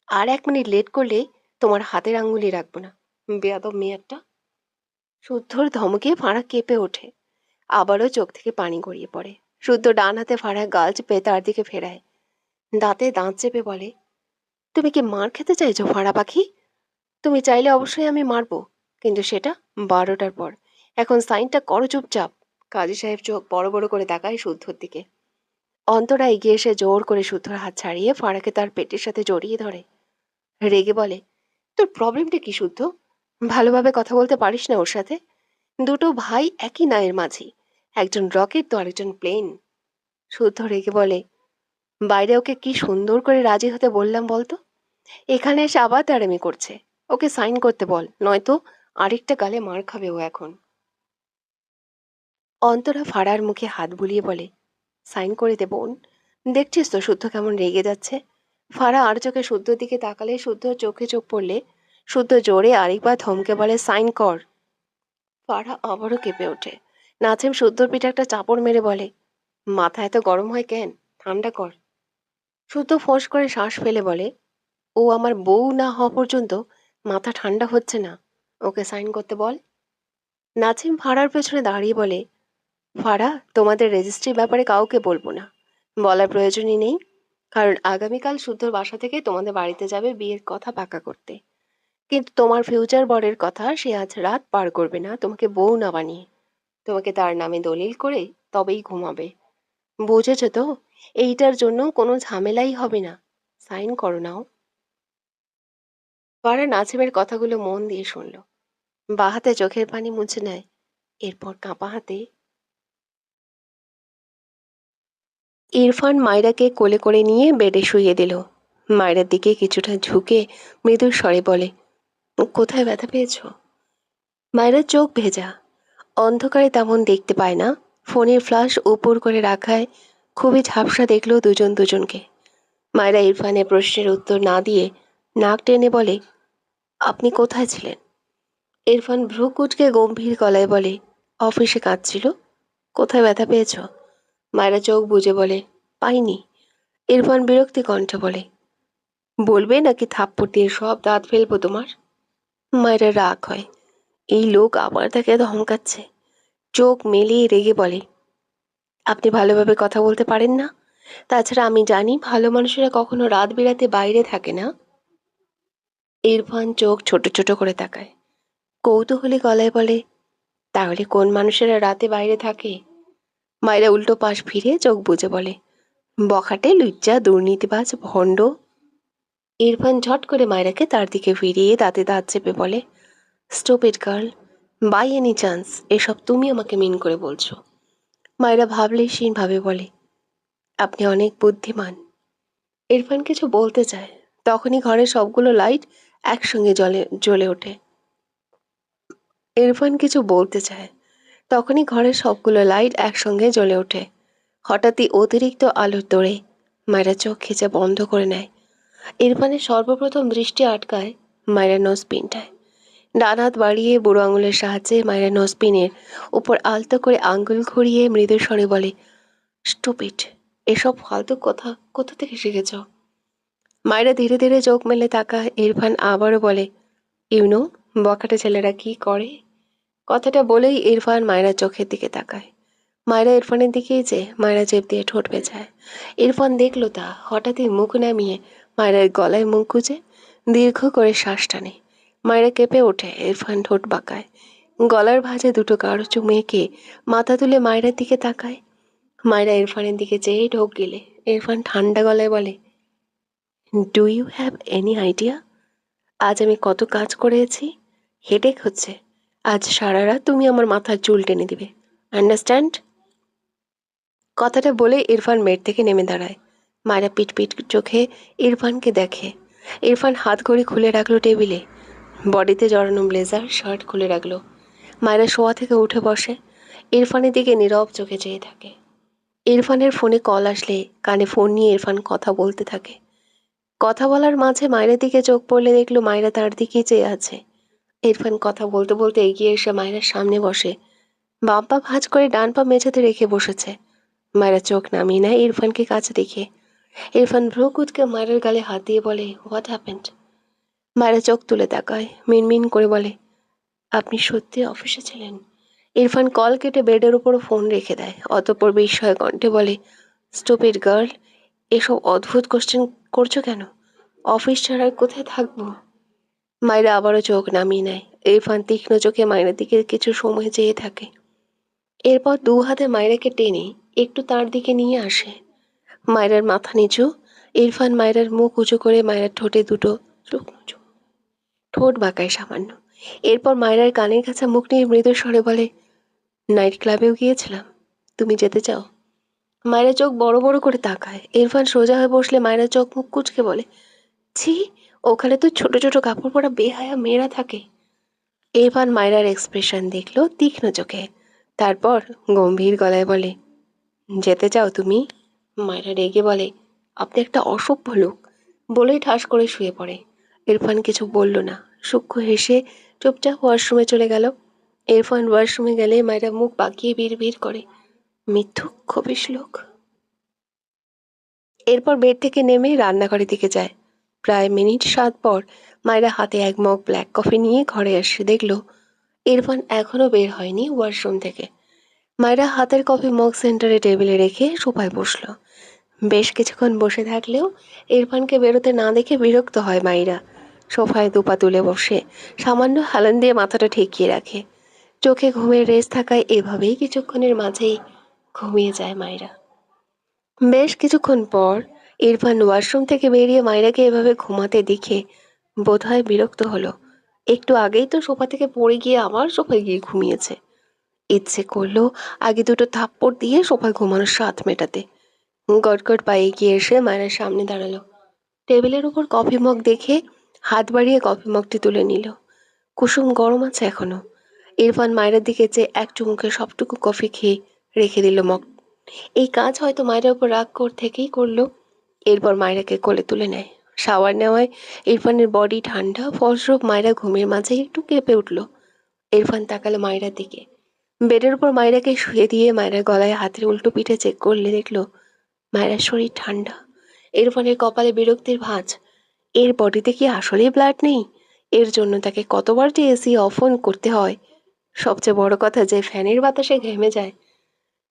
আর 1 মিনিট লেট করলে তোমার হাতের আঙ্গুলি রাখবো না, বেয়াদব মেয়ে একটা। শুদ্ধর ধমকে ফাঁড়া কেঁপে ওঠে। আবারও চোখ থেকে পানি গড়িয়ে পড়ে। শুদ্ধ ডান হাতে ফাঁড়া গাল চেপে তার দিকে ফেরায়। দাঁতে দাঁত চেপে বলে, তুমি কি মার খেতে চাইছো ফাঁড়া পাখি? তুমি চাইলে অবশ্যই আমি মারবো, কিন্তু সেটা 12টার পর। এখন সাইনটা করো চুপচাপ। কাজী সাহেব চোখ বড় বড় করে তাকায় শুদ্ধর দিকে। অন্তরা এগিয়ে এসে জোর করে শুদ্ধর হাত ছাড়িয়ে ফাঁড়াকে তার পেটের সাথে জড়িয়ে ধরে। রেগে বলে, তোর প্রবলেমটা কি শুদ্ধ? ভালোভাবে কথা বলতে পারিস না ওর সাথে? দুটো ভাই একই নায়ের মাঝি, একজন রকেট তো আরেকজন প্লেন। শুদ্ধ রেগে বলে, বাইরে ওকে কি সুন্দর করে রাজি হতে বললাম বলতো, এখানে এসে আবার তেড়ামি করছে। ওকে সাইন করতে বল, নয়তো আরেকটা গালে মার খাবে ও এখন। অন্তরা ফাড়ার মুখে হাত বুলিয়ে বলে, সাইন করে দে বোন, দেখছিস তো শুদ্ধ কেমন রেগে যাচ্ছে। ফাড়া আর চোখে শুদ্ধর দিকে তাকালে শুদ্ধ চোখে চোখ পড়লে শুদ্ধ জোরে আরেকবার ধমকে বলে, সাইন কর। ফাড়া আবারও কেঁপে ওঠে। নাছিম শুদ্ধর পিঠে একটা চাপড় মেরে বলে, মাথা এত গরম হয় কেন, ঠান্ডা কর। শুদ্ধ ফোঁস করে শ্বাস ফেলে বলে, ও আমার বউ না হওয়া পর্যন্ত মাথা ঠান্ডা হচ্ছে না, ওকে সাইন করতে বল। নাছিম ফাড়ার পেছনে দাঁড়িয়ে বলে, ফাড়া, তোমাদের রেজিস্ট্রির ব্যাপারে কাউকে বলবো না, বলার প্রয়োজনই নেই, কারণ আগামীকাল শুদ্ধর বাসা থেকে তোমাদের বাড়িতে যাবে বিয়ের কথা পাকা করতে। কিন্তু তোমার ফিউচার বরের কথা সে আজ রাত পার করবে না তোমাকে বউ না বানিয়ে, তোমাকে তার নামে দলিল করে তবেই ঘুমাবে। বুঝেছো তো? এইটার জন্য কোনো ঝামেলাই হবে না, সাইন করো নাও। ফারা নাছিমের কথাগুলো মন দিয়ে শুনল, বাঁ হাতে চোখের পানি মুছে নেয়, এরপর কাঁপা হাতে ইরফান মায়রাকে কোলে করে নিয়ে বেডে শুইয়ে দিল। মায়রার দিকে কিছুটা ঝুঁকে মৃদুর স্বরে বলে, কোথায় ব্যথা পেয়েছো? মায়রার চোখ ভেজা, অন্ধকারে তেমন দেখতে পায় না, ফোনের ফ্ল্যাশ উপর করে রাখায় খুবই ঝাপসা দেখল দুজন দুজনকে। মায়রা ইরফানের প্রশ্নের উত্তর না দিয়ে নাক টেনে বলে, আপনি কোথায় ছিলেন? ইরফান ভ্রু কুঁচকে গম্ভীর গলায় বলে, অফিসে কাজ ছিল। কোথায় ব্যথা পেয়েছ? মায়রা চোখ বুজে বলে, পাইনি। ইরফান বিরক্তি কণ্ঠে বলে, বলবে নাকি থাপ্পড় দিয়ে সব দাঁত ফেলবো তোমার? মায়রা রাগ হয়, এই লোক আবার তাকে ধমকাচ্ছে। চোখ মেলিয়ে রেগে বলে, আপনি ভালোভাবে কথা বলতে পারেন না? তাছাড়া আমি জানি ভালো মানুষেরা কখনো রাত বিরাতে বাইরে থাকে না। ইরফান চোখ ছোট ছোট করে তাকায়, কৌতূহলী গলায় বলে, তাহলে কোন মানুষেরা রাতে বাইরে থাকে? মায়েরা উল্টো পাশ ফিরে চোখ বুজে বলে, বখাটে, লুচ্চা, দুর্নীতিবাজ, ভণ্ড। ইরফান ঝট করে মায়রাকে তার দিকে ফিরিয়ে দাঁতে দাঁত চেপে বলে, stop it girl, by any chance এসব তুমি আমাকে মিন করে বলছো? মায়েরা ভাবলেশীন ভাবে বলে, আপনি অনেক বুদ্ধিমান। ইরফান কিছু বলতে চায়, তখনই ঘরের সবগুলো লাইট একসঙ্গে জ্বলে ওঠে। ইরফান কিছু বলতে চায়, তখনই ঘরের সবগুলো লাইট একসঙ্গে জ্বলে ওঠে। হঠাৎই অতিরিক্ত আলোর দৌড়ে মায়েরা চোখ খিচে বন্ধ করে নেয়। ইরফানের সর্বপ্রথম দৃষ্টি আটকায় মায়েরা নোজপিনটায়। ডান হাত বাড়িয়ে বুড়ো আঙুলের সাহায্যে মায়েরা নোজপিনের উপর আলতো করে আঙ্গুল ঘুরিয়ে মৃদু স্বরে বলে, স্টুপিড, এসব ফালতু কথা কোথা থেকে শিখেছ? মায়েরা ধীরে ধীরে চোখ মেলে তাকায়। ইরফান আবারও বলে, ইউনো, বখাটে ছেলেরা কি করে? কথাটা বলেই ইরফান মায়েরার চোখের দিকে তাকায়। মায়েরা ইরফানের দিকেই যে মায়েরা চেপ দিয়ে ঠোঁট পেঁচায়। ইরফান দেখলো তা, হঠাৎই মুখ নামিয়ে মায়েরার গলায় মুখ গুজে দীর্ঘ করে শ্বাস টানে। মায়েরা কেঁপে ওঠে, ইরফান ঠোঁট বাঁকায়, গলার ভাঁজে দুটো গাঢ় চুমু এঁকে মাথা তুলে মায়েরার দিকে তাকায়। মায়েরা ইরফানের দিকে চেয়ে ঢোক গেলে ইরফান ঠান্ডা গলায় বলে, do you have any idea আজ আমি কত কাজ করেছি? হেডেক হচ্ছে, আজ সারা রাত তুমি আমার মাথার চুল টেনে দিবে, আন্ডারস্ট্যান্ড? কথাটা বলে ইরফান বেড থেকে নেমে দাঁড়ায়। মায়েরা পিট পিট চোখে ইরফানকে দেখে। ইরফান হাত ঘড়ি খুলে রাখলো টেবিলে, বডিতে জড়ানো ব্লেজার শার্ট খুলে রাখলো। মায়েরা শোয়া থেকে উঠে বসে, ইরফানের দিকে নীরব চোখে চেয়ে থাকে। ইরফানের ফোনে কল আসলে কানে ফোন নিয়ে ইরফান কথা বলতে থাকে। কথা বলার মাঝে মায়ের দিকে চোখ পড়লে দেখলো মায়েরা তার দিকেই চেয়ে আছে। ইরফান কথা বলতে বলতে এগিয়ে এসে মায়েরার সামনে বসে, বাম পা ভাঁজ করে ডান পা মেঝেতে রেখে বসেছে। মায়েরা চোখ নামিয়ে নেয় ইরফানকে কাছে দেখে। ইরফান ভ্রু কুঁচকে মায়ের গালে হাত দিয়ে বলে, হোয়াট হ্যাপেন্ড? মায়েরা চোখ তুলে তাকায়, মিনমিন করে বলে, আপনি সত্যি অফিসে ছিলেন? ইরফান কল কেটে বেডের উপর ফোন রেখে দেয়, অতঃপর বিস্ময় কণ্ঠে বলে, স্টুপিড গার্ল, এসব অদ্ভুত কোশ্চেন করছো কেন? অফিস ছাড়া আর কোথায় থাকবো? মায়েরা আবারও চোখ নামিয়ে নেয়। ইরফান তীক্ষ্ণ চোখে মায়ের দিকে কিছু সময় চেয়ে থাকে, এরপর দু হাতে মায়েরাকে টেনে একটু তার দিকে নিয়ে আসে। মায়েরার মাথা নিচু। ইরফান মায়েরার মুখ উঁচু করে মায়েরার ঠোঁটে দুটো ঠোঁট বাঁকায় সামান্য। এরপর মায়েরার কানের কাছে মুখ নিয়ে মৃদু স্বরে বলে, নাইট ক্লাবেও গিয়েছিলাম। তুমি যেতে চাও? মায়েরা চোখ বড় বড় করে তাকায়। ইরফান সোজা হয়ে বসলে মায়েরা চোখ মুখ কুঁচকে বলে, ছি, ওখানে তো ছোট ছোট কাপড় পরা বেহায়া মেয়েরা থাকে। ইরফান মায়রার এক্সপ্রেশন দেখলো তীক্ষ্ণ চোখে। তারপর গম্ভীর গলায় বলে, যেতে চাও তুমি? মায়রা রেগে বলে, আপনি একটা অসভ্য লোক, বলেই ঠাস করে শুয়ে পড়ে। ইরফান কিছু বলল না, সূক্ষ্ম হেসে চুপচাপ ওয়াশরুমে চলে গেল। ইরফান ওয়াশরুমে গেলে মায়েরা মুখ বাঁকিয়ে বিড় করে, মিথ্যুক খবিশ লোক। এরপর বেড থেকে নেমে রান্নাঘরের দিকে যায়। প্রায় মিনিট 7 পর মায়েরা হাতে এক মগ ব্ল্যাক কফি নিয়ে ঘরে এসে দেখল ইরফান এখনো বের হয়নি ওয়াশরুম থেকে। মায়েরা হাতের কফি মগ সেন্টারে টেবিলে রেখে সোফায় বসলো। বেশ কিছুক্ষণ বসে থাকলেও ইরফানকে বেরোতে না দেখে বিরক্ত হয় মাইরা। সোফায় দুপা তুলে বসে সামান্য হেলান দিয়ে মাথাটা ঠেকিয়ে রাখে। চোখে ঘুমের রেশ থাকায় এভাবেই কিছুক্ষণের মাঝেই ঘুমিয়ে যায় মাইরা। বেশ কিছুক্ষণ পর ইরফান ওয়াশরুম থেকে বেরিয়ে মাইরাকে এভাবে ঘুমাতে দেখে বোধহয় বিরক্ত হলো। একটু আগেই তো সোফা থেকে পড়ে গিয়ে আবার সোফায় গিয়ে ঘুমিয়েছে। ইচ্ছে করলো আগে দুটো থাপ্পড় দিয়ে সোফায় ঘুমানোর স্বাদ মেটাতে। গটগট পায়ে গিয়ে এসে মায়ের সামনে দাঁড়ালো। টেবিলের উপর কফি মগ দেখে হাত বাড়িয়ে কফি মগটি তুলে নিল। কুসুম গরম আছে এখনো। ইরফান মায়ের দিকে চেয়ে এক চুমুকে সবটুকু কফি খেয়ে রেখে দিল মগ। এই কাজ হয়তো মায়ের উপর রাগ থেকেই করলো। এরপর মায়েরাকে কোলে তুলে নেয়। শাওয়ার নেওয়ায় ইরফানের বডি ঠান্ডা, ফলস্বরূপ মায়েরা ঘুমের মাঝে একটু কেঁপে উঠল। ইরফান তাকালো মায়েরার দিকে। বেডের উপর মায়েরাকে শুয়ে দিয়ে মায়েরার গলায় হাতের উল্টো পিঠে চেক করলে দেখলো মায়েরার শরীর ঠান্ডা। ইরফানের কপালে বিরক্তির ভাঁজ। এর বডিতে কি আসলেই ব্লাড নেই? এর জন্য তাকে কতবার যে এসি অফ অন করতে হয়। সবচেয়ে বড় কথা যে ফ্যানের বাতাসে ঘেমে যায়।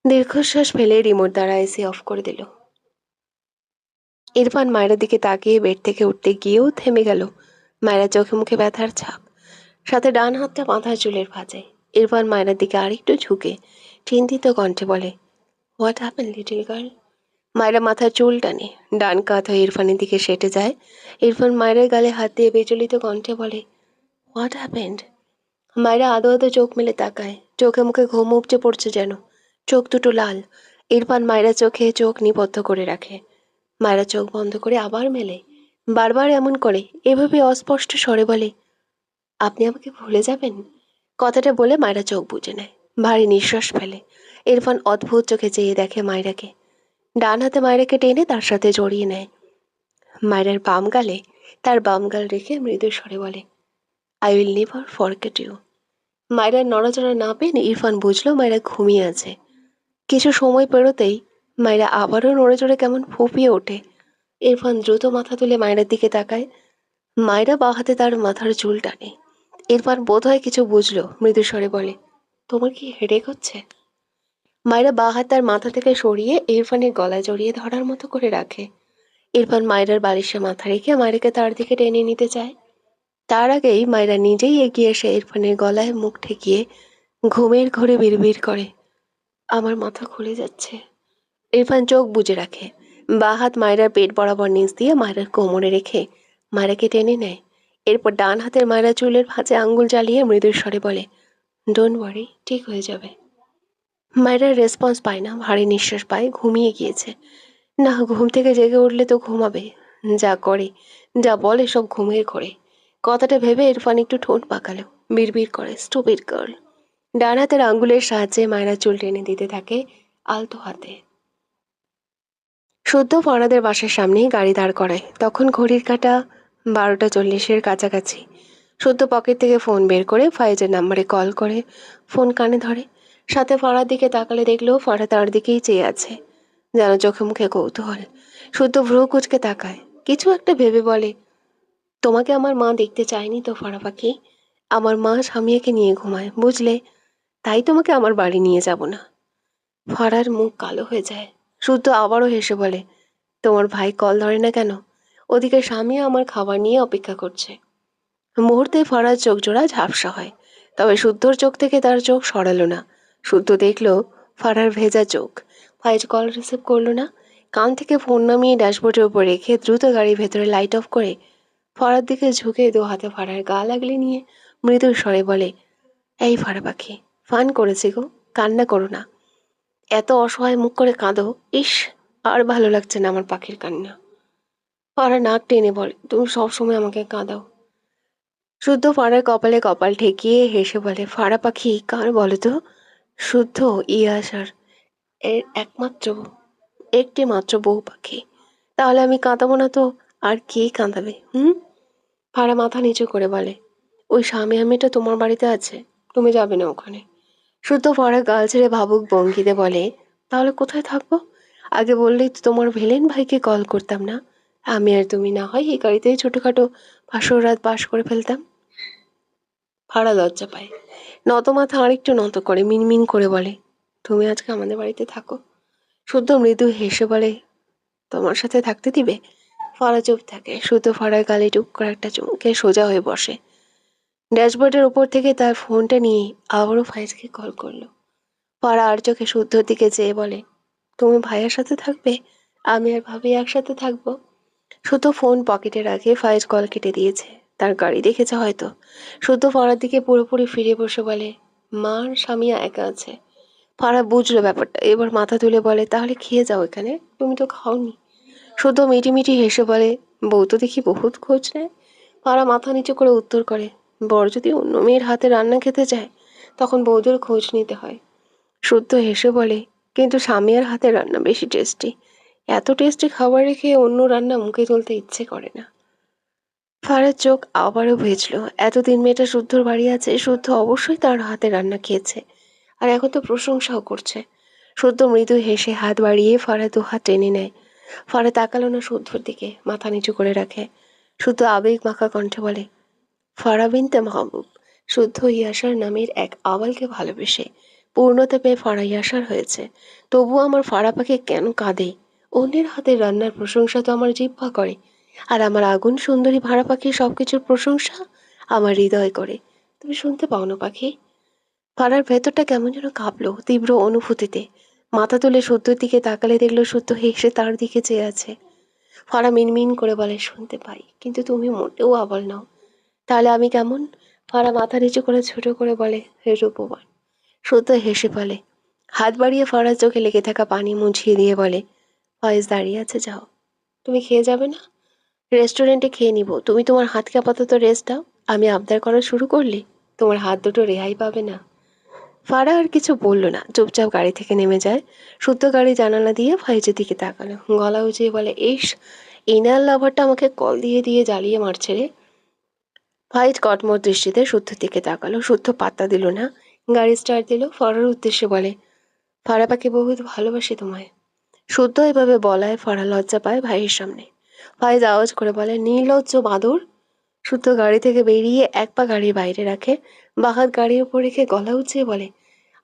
দীর্ঘশ্বাস ফেলে রিমোট দ্বারা এসি অফ করে দিল। ইরফান মায়ের দিকে তাকিয়ে বেড থেকে উঠতে গিয়েও থেমে গেল। মায়েরা চোখে মুখে ব্যথার ছাপ, সাথে ডান হাতটা মাথার চুলের ভাঁজে। ইরফান মায়ের দিকে আরেকটু ঝুঁকে চিন্তিত কণ্ঠে বলে, হোয়াট হ্যাপেন লিটল গার্ল? মায়েরা মাথার চুল টানে, ডান কাঁধ হয়ে ইরফানের দিকে সেটে যায়। ইরফান মায়ের গালে হাত দিয়ে বিচলিত কণ্ঠে বলে, হোয়াট হ্যাপেন্ড? মায়েরা আদো আদো চোখ মেলে তাকায়, চোখে মুখে ঘুম উপচে পড়ছে যেন। চোখ দুটো লাল। ইরফান মায়েরা চোখে চোখ নিবদ্ধ করে রাখে। মায়েরা চোখ বন্ধ করে আবার মেলে, বারবার এমন করে, এভাবে অস্পষ্ট স্বরে বলে, আপনি আমাকে ভুলে যাবেন? কথাটা বলে মায়েরা চোখ বুজে নেয়, ভারী নিঃশ্বাস ফেলে। ইরফান অদ্ভুত চোখে চেয়ে দেখে মায়েরাকে। ডান হাতে মায়েরাকে টেনে তার সাথে জড়িয়ে নেয়। মায়েরার বাম গালে তার বাম গাল রেখে মৃদু স্বরে বলে, I will never forget you. মায়েরার নড়াচড়া না পেয়ে ইরফান বুঝলো মায়েরা ঘুমিয়ে আছে। কিছু সময় পেরোতেই মায়েরা আবারও নড়ে চড়ে কেমন ফুঁপিয়ে ওঠে। ইরফান দ্রুত মাথা তুলে মায়েরার দিকে তাকায়। মায়েরা বাঁ হাতে তার মাথার চুল টানে। ইরফান বোধহয় কিছু বুঝলো, মৃদু স্বরে বলে, তোমার কি হেডেক হচ্ছে? মায়েরা বাঁ হাত তার মাথা থেকে সরিয়ে ইরফানের গলায় জড়িয়ে ধরার মতো করে রাখে। ইরফান মায়েরার বালিশে মাথা রেখে মায়েরাকে তার দিকে টেনে নিতে চায়। তার আগেই মায়েরা নিজেই এগিয়ে এসে ইরফানের গলায় মুখ ঠেকিয়ে ঘুমের ঘোরে বিড়বিড় করে, আমার মাথা খুলে যাচ্ছে। ইরফান চোখ বুজে রাখে, বাঁ হাত মায়েরার পেট বরাবর নিচ দিয়ে মায়েরার কোমরে রেখে মায়েরাকে টেনে নেয়। এরপর ডান হাতের মায়েরা চুলের ভাঁজে আঙ্গুল জ্বালিয়ে মৃদু স্বরে বলে, ডোন্ট ওয়ারি, ঠিক হয়ে যাবে। মায়েরা রেসপন্স পায় না, ভারী নিঃশ্বাস পায়, ঘুমিয়ে গিয়েছে। না, ঘুম থেকে জেগে উঠলে তো ঘুমাবে। যা করে, যা বলে সব ঘুমের ঘোরে। কথাটা ভেবে ইরফান একটু ঠোঁট পাকালো, বিড়বিড় করে, স্টুপিড গার্ল। ডান হাতের আঙ্গুলের সাহায্যে মায়েরা চুল টেনে দিতে থাকে আলতো হাতে। শুদ্ধ ফরাদের বাসার সামনেই গাড়ি দাঁড় করায়। তখন ঘড়ির কাঁটা 12:40-এর কাছাকাছি। শুদ্ধ পকেট থেকে ফোন বের করে ফাইজের নাম্বারে কল করে ফোন কানে ধরে। সাথে ফরার দিকে তাকালে দেখলো ফরা তার দিকেই চেয়ে আছে, যেন চোখে মুখে কৌতূহল। শুদ্ধ ভ্রু কুচকে তাকায়, কিছু একটা ভেবে বলে, তোমাকে আমার মা দেখতে চায়নি তো ফরা পাখি। আমার মা স্বামীকে নিয়ে ঘুমায়, বুঝলে? তাই তোমাকে আমার বাড়ি নিয়ে যাব না। ফরার মুখ কালো হয়ে যায়। শুদ্ধ আবারও হেসে বলে, তোমার ভাই কল ধরে না কেন? ওদিকে স্বামী আমার খাবার নিয়ে অপেক্ষা করছে। মুহূর্তে ফরার চোখ জোড়া ঝাপসা হয়, তবে শুদ্ধর চোখ থেকে তার চোখ সরালো না। শুদ্ধ দেখলো ফারার ভেজা চোখ। ফাইজ কল রিসিভ করলো না। কান থেকে ফোন নামিয়ে ড্যাশবোর্ডের উপর রেখে দ্রুত গাড়ির ভেতরে লাইট অফ করে ফরার দিকে ঝুঁকে দু হাতে ফারার গা লাগলে নিয়ে মৃদু স্বরে বলে, এই ফারা পাখি, ফান করেছি গো, কান্না করো না। এত অসহায় মুখ করে কাঁদো, ইস, আর ভালো লাগছে না আমার পাখির কান্না। ফারা নাক টেনে বলে, তুমি সবসময় আমাকে কাঁদাও। শুদ্ধ ফারার কপালে কপাল ঠেকিয়ে হেসে বলে, ফারা পাখি কার বলো তো? শুদ্ধ ইয়াসার এর একটি মাত্র বউ পাখি। তাহলে আমি কাঁদাবো না তো আর কে কাঁদাবে? হুম? ফারা মাথা নিচু করে বলে, ওই স্বামী আমিটা তোমার বাড়িতে আছে, তুমি যাবে না ওখানে। শুদ্ধ ফারা গাল ছেড়ে ভাবুক ভঙ্গিতে বলে, তাহলে কোথায় থাকবো? আগে বললেই তো তোমার ভেলেন ভাইকে কল করতাম না, আমি আর তুমি না হয় এই গাড়িতেই ছোটখাটো 500 রাত বাস করে ফেলতাম। ফারা লজ্জা পায়, নত মাথা আরেকটু নত করে মিনমিন করে বলে, তুমি আজকে আমাদের বাড়িতে থাকো। শুদ্ধ মৃদু হেসে বলে, তোমার সাথে থাকতে দিবে? ফারা চুপ থাকে। শুদ্ধ ফারার গালে টুক করে একটা চুমুকে সোজা হয়ে বসে। ড্যাশবোর্ডের উপর থেকে তার ফোনটা নিয়ে আবারও ফাইজকে কল করলো। ফারা আর চোখে শুদ্ধর দিকে চেয়ে বলে, তুমি ভাইয়ের সাথে থাকবে? আমি আর ভাবি একসাথে থাকবো। শুদ্ধ ফোন পকেটে রাখে। ফাইজ কল কেটে দিয়েছে, তার গাড়ি দেখেছে হয়তো। শুদ্ধ ফারার দিকে পুরোপুরি ফিরে বসে বলে, মার স্বামী একা আছে। ফারা বুঝলো ব্যাপারটা, এবার মাথা তুলে বলে, তাহলে খেয়ে যাও এখানে, তুমি তো খাওনি। শুদ্ধ মিটিমিটি হেসে বলে, বউ তো দেখি বহুত খোঁজ নেয়। ফারা মাথা নিচু করে উত্তর করে, বর যদি অন্য মেয়ের হাতে রান্না খেতে চায় তখন বউদের খোঁজ নিতে হয়। শুদ্ধ হেসে বলে, কিন্তু স্বামীর হাতে রান্না বেশি টেস্টি। এত টেস্টি খাবার রেখে অন্য রান্না মুখে তুলতে ইচ্ছে করে না। ফারার চোখ আবারও ভেজলো। এতদিন মেয়েটা শুদ্ধর বাড়ি আছে, শুদ্ধ অবশ্যই তার হাতে রান্না খেয়েছে, আর এখন তো প্রশংসাও করছে। শুদ্ধ মৃদু হেসে হাত বাড়িয়ে ফারা 2 হাত টেনে নেয়। ফারা তাকালো না শুদ্ধর দিকে, মাথা নিচু করে রাখে। শুদ্ধ আবেগ মাখা কণ্ঠে বলে, ফারা বিনতে মাহবুব শুদ্ধ ইয়াসার নামের এক আওয়ালকে ভালোবেসে পূর্ণতা পেয়ে ফারা ইয়াসার হয়েছে। তবুও আমার ফারা পাখি কেন কাঁদে? অন্যের হাতের রান্নার প্রশংসা তো আমার জিহ্বা করে, আর আমার আগুন সুন্দরী ভাড়া পাখির সবকিছুর প্রশংসা আমার হৃদয় করে। তুমি শুনতে পাও না পাখি? ফারার ভেতরটা কেমন যেন কাঁপলো তীব্র অনুভূতিতে। মাথা তুলে শুদ্ধর দিকে তাকালে দেখলো শুদ্ধ হেসে তার দিকে চেয়ে আছে। ফারা মিনমিন করে বলে, শুনতে পাই, কিন্তু তুমি মোটেও আবল নাও। তাহলে আমি কেমন? ফারা মাথা নিচু করে ছোট করে বলে, হে রূপবান। শুদ্ধ হেসে বলে, হাত বাড়িয়ে ফারার চোখে লেগে থাকা পানি মুছিয়ে দিয়ে বলে, ফয়েজ দাঁড়িয়ে আছে, যাও। তুমি খেয়ে যাবে না? রেস্টুরেন্টে খেয়ে নিব, তুমি তোমার হাতকে আপাতত রেস্ট দাও। আমি আবদার করা শুরু করলে তোমার হাত দুটো রেহাই পাবে না। ফারা আর কিছু বলল না, চুপচাপ গাড়ি থেকে নেমে যায়। শুদ্ধ গাড়ি জানালা দিয়ে ফয়েজের দিকে তাকালো, গলা উঁচিয়ে বলে, ইস, ইনার লাভারটা আমাকে কল দিয়ে দিয়ে জ্বালিয়ে মারছে রে। ফাইজ কটমট দৃষ্টিতে শুদ্ধর দিকে তাকালো। শুদ্ধ পাত্তা দিল না, গাড়ি স্টার্ট দিল। ফরার উদ্দেশ্যে বলে, ফারা পাখি বহুত ভালোবাসি তোমায়। শুদ্ধ এভাবে বলায় ফরা লজ্জা পায় ভাইয়ের সামনে। ফাইজ আওয়াজ করে বলে, নির্লজ্জ বাদর। শুদ্ধ গাড়ি থেকে বেরিয়ে এক পা গাড়ির বাইরে রাখে, বাহাত গাড়ির উপর রেখে গলা উঁচিয়ে বলে,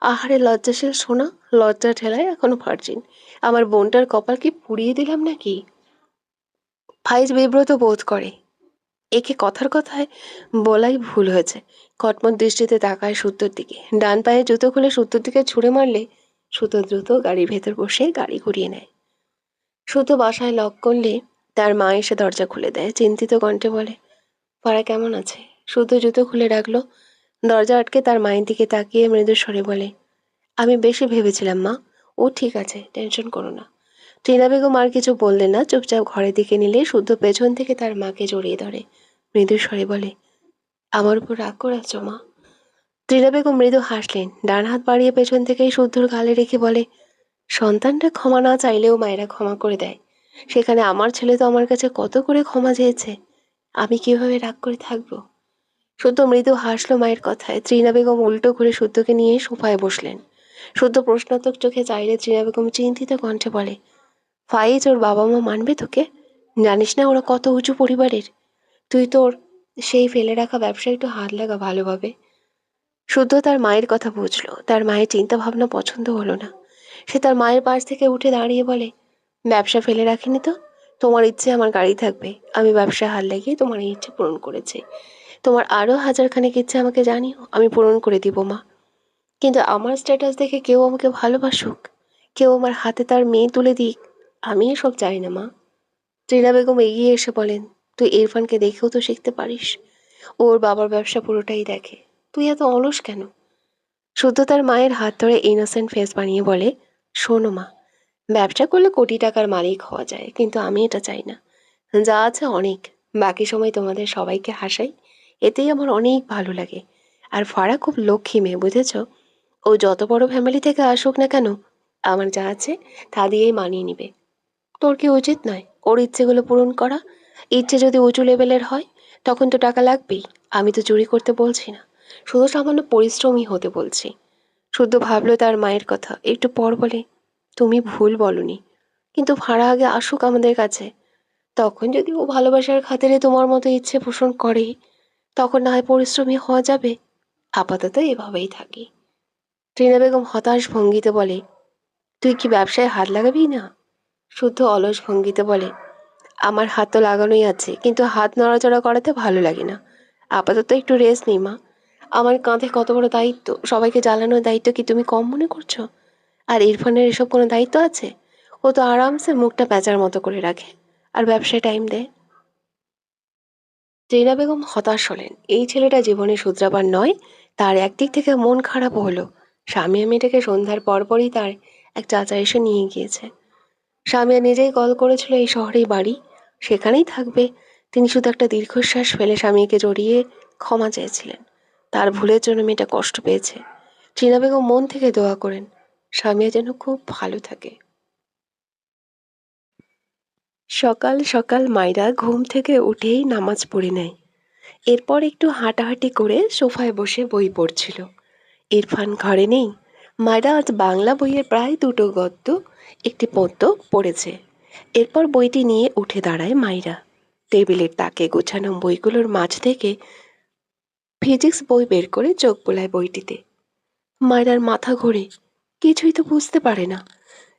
আহারে লজ্জাশীল সোনা, লজ্জা ঠেলায় এখনো ভার্জিন। আমার বোনটার কপাল কি পুড়িয়ে দিলাম নাকি? ফাইজ বিব্রত বোধ করে, একে কথার কথায় বলাই ভুল হয়েছে। কটমট দৃষ্টিতে তাকায় সূত্তর দিকে। ডান পায়ে জুতো খুলে সূত্তর দিকে ছুঁড়ে মারলে সুতো দ্রুত গাড়ির ভেতর বসে গাড়ি ঘুরিয়ে নেয়। সুতো বাসায় লক করলে তার মা এসে দরজা খুলে দেয়। চিন্তিত কণ্ঠে বলে, পাড়া কেমন আছে? সুতো জুতো খুলে রাখলো। দরজা আটকে তার মায়ের দিকে তাকিয়ে মৃদু স্বরে বলে, আমি বেশি ভেবেছিলাম মা, ও ঠিক আছে, টেনশন করো না। টিনা বেগম আর কিছু বললেন না, চুপচাপ ঘরের দিকে নিলে শুদ্ধ পেছন থেকে তার মাকে জড়িয়ে ধরে মৃদু স্বরে বলে, আমার উপর রাগ করেছ মা? টিনা বেগম মৃদু হাসলেন, ডান হাত বাড়িয়ে পেছন থেকেই শুদ্ধর গালে রেখে বলে, সন্তানরা ক্ষমা না চাইলেও মায়েরা ক্ষমা করে দেয়, সেখানে আমার ছেলে তো আমার কাছে কত করে ক্ষমা চেয়েছে, আমি কিভাবে রাগ করে থাকবো? শুদ্ধ মৃদু হাসলো মায়ের কথায়। ত্রিনা বেগম উল্টো ঘুরে শুদ্ধকে নিয়ে সোফায় বসলেন। শুদ্ধ প্রশ্নাত্মক চোখে চাইলে ত্রিনা বেগম চিন্তিত কণ্ঠে বলে, ফাইজ ওর বাবা মা মানবে তোকে? জানিস না ওরা কত উঁচু পরিবারের? তুই তোর সেই ফেলে রাখা ব্যবসায় একটু হাত লাগা ভালোভাবে। শুদ্ধ তার মায়ের কথা বুঝলো, তার মায়ের চিন্তা ভাবনা পছন্দ হলো না। সে তার মায়ের পাশ থেকে উঠে দাঁড়িয়ে বলে, ব্যবসা ফেলে রাখিনি তো। তোমার ইচ্ছে আমার গাড়ি থাকবে, আমি ব্যবসায় হাত লাগিয়ে তোমার এই ইচ্ছে পূরণ করেছি। তোমার আরও হাজারখানেক ইচ্ছে আমাকে জানিও, আমি পূরণ করে দিব মা। কিন্তু আমার স্ট্যাটাস দেখে কেউ আমাকে ভালোবাসুক, কেউ আমার হাতে তার মেয়ে তুলে দিক, আমি এসব চাই না মা। ত্রিনা বেগম এগিয়ে এসে বলেন, তুই ইরফানকে দেখেও তো শিখতে পারিস, ওর বাবার ব্যবসা পুরোটাই দেখে, তুই এত অলস কেন? শুদ্ধ তার মায়ের হাত ধরে ইনোসেন্ট ফেস বানিয়ে বলে, শোনো মা, ব্যবসা করলে কোটি টাকার মালিক হওয়া যায়, কিন্তু আমি এটা চাই না। যা আছে অনেক, বাকি সময় তোমাদের সবাইকে হাসাই, এতেই আমার অনেক ভালো লাগে। আর ফারা খুব লক্ষ্মী মেয়ে, বুঝেছ? ও যত বড় ফ্যামিলি থেকে আসুক না কেন, আমার যা আছে তা দিয়েই মানিয়ে নিবে। তোর কি উচিত নয় ওর ইচ্ছেগুলো পূরণ করা? ইচ্ছে যদি উঁচু লেভেলের হয়, তখন তো টাকা লাগবেই। আমি তো চুরি করতে বলছি না, শুধু সামান্য পরিশ্রমী হতে বলছি। শুদ্ধ ভাবলো তার মায়ের কথা, একটু পর বলে, তুমি ভুল বলনি, কিন্তু ভাড়া আগে আসুক আমাদের কাছে, তখন যদি ও ভালোবাসার খাতিরে তোমার মতো ইচ্ছে পোষণ করে, তখন না হয় পরিশ্রমী হওয়া যাবে। আপাতত এভাবেই থাকি। টিনা বেগম হতাশ ভঙ্গিতে বলে, তুই কি ব্যবসায় হাত লাগাবি না? শুদ্ধ অলস ভঙ্গিতে বলে, আমার হাত তো লাগানোই আছে, কিন্তু হাত নড়াচড়া করাতে ভালো লাগে না। আপাতত একটু রেস্ট নিই মা। আমার কাঁধে কত বড় দায়িত্ব, সবাইকে জ্বালানোর দায়িত্ব কি তুমি কম মনে করছো? আর ইরফানের এসব কোনো দায়িত্ব আছে? ও তো আরামসে মুখটা প্যাঁচার মতো করে রাখে আর ব্যবসায় টাইম দেয়। জেনা বেগম হতাশ হলেন, এই ছেলেটা জীবনে শুধরাবার নয়। তার একদিক থেকে মন খারাপ হলো, স্বামী মেয়েটাকে সন্ধ্যার পরপরই তার এক চাচা এসে নিয়ে গিয়েছে। স্বামী নিজেই কল করেছিল এই শহরেই বাড়ি, সেখানেই থাকবে। তিনি শুধু একটা দীর্ঘশ্বাস ফেলে স্বামীকে জড়িয়ে ক্ষমা চেয়েছিলেন। তার ভুলের জন্য মেয়েটা কষ্ট পেয়েছে। চীনা বেগম মন থেকে দোয়া করেন স্বামী যেন খুব ভালো থাকে। সকাল সকাল মাইরা ঘুম থেকে উঠেই নামাজ পড়ে নেয়। এরপর একটু হাঁটাহাঁটি করে সোফায় বসে বই পড়ছিল। ইরফান ঘরে নেই। মায়েরা আজ বাংলা বইয়ের প্রায় দুটো গদ্য, একটি পদ্য পড়েছে। এরপর বইটি নিয়ে উঠে দাঁড়ায় মাইরা। টেবিলের তাকে গোছানো বইগুলোর মাঝ থেকে ফিজিক্স বই বের করে চোখ বোলায় বইটিতে। মায়রার মাথা ঘোরে, কিছুই তো বুঝতে পারে না।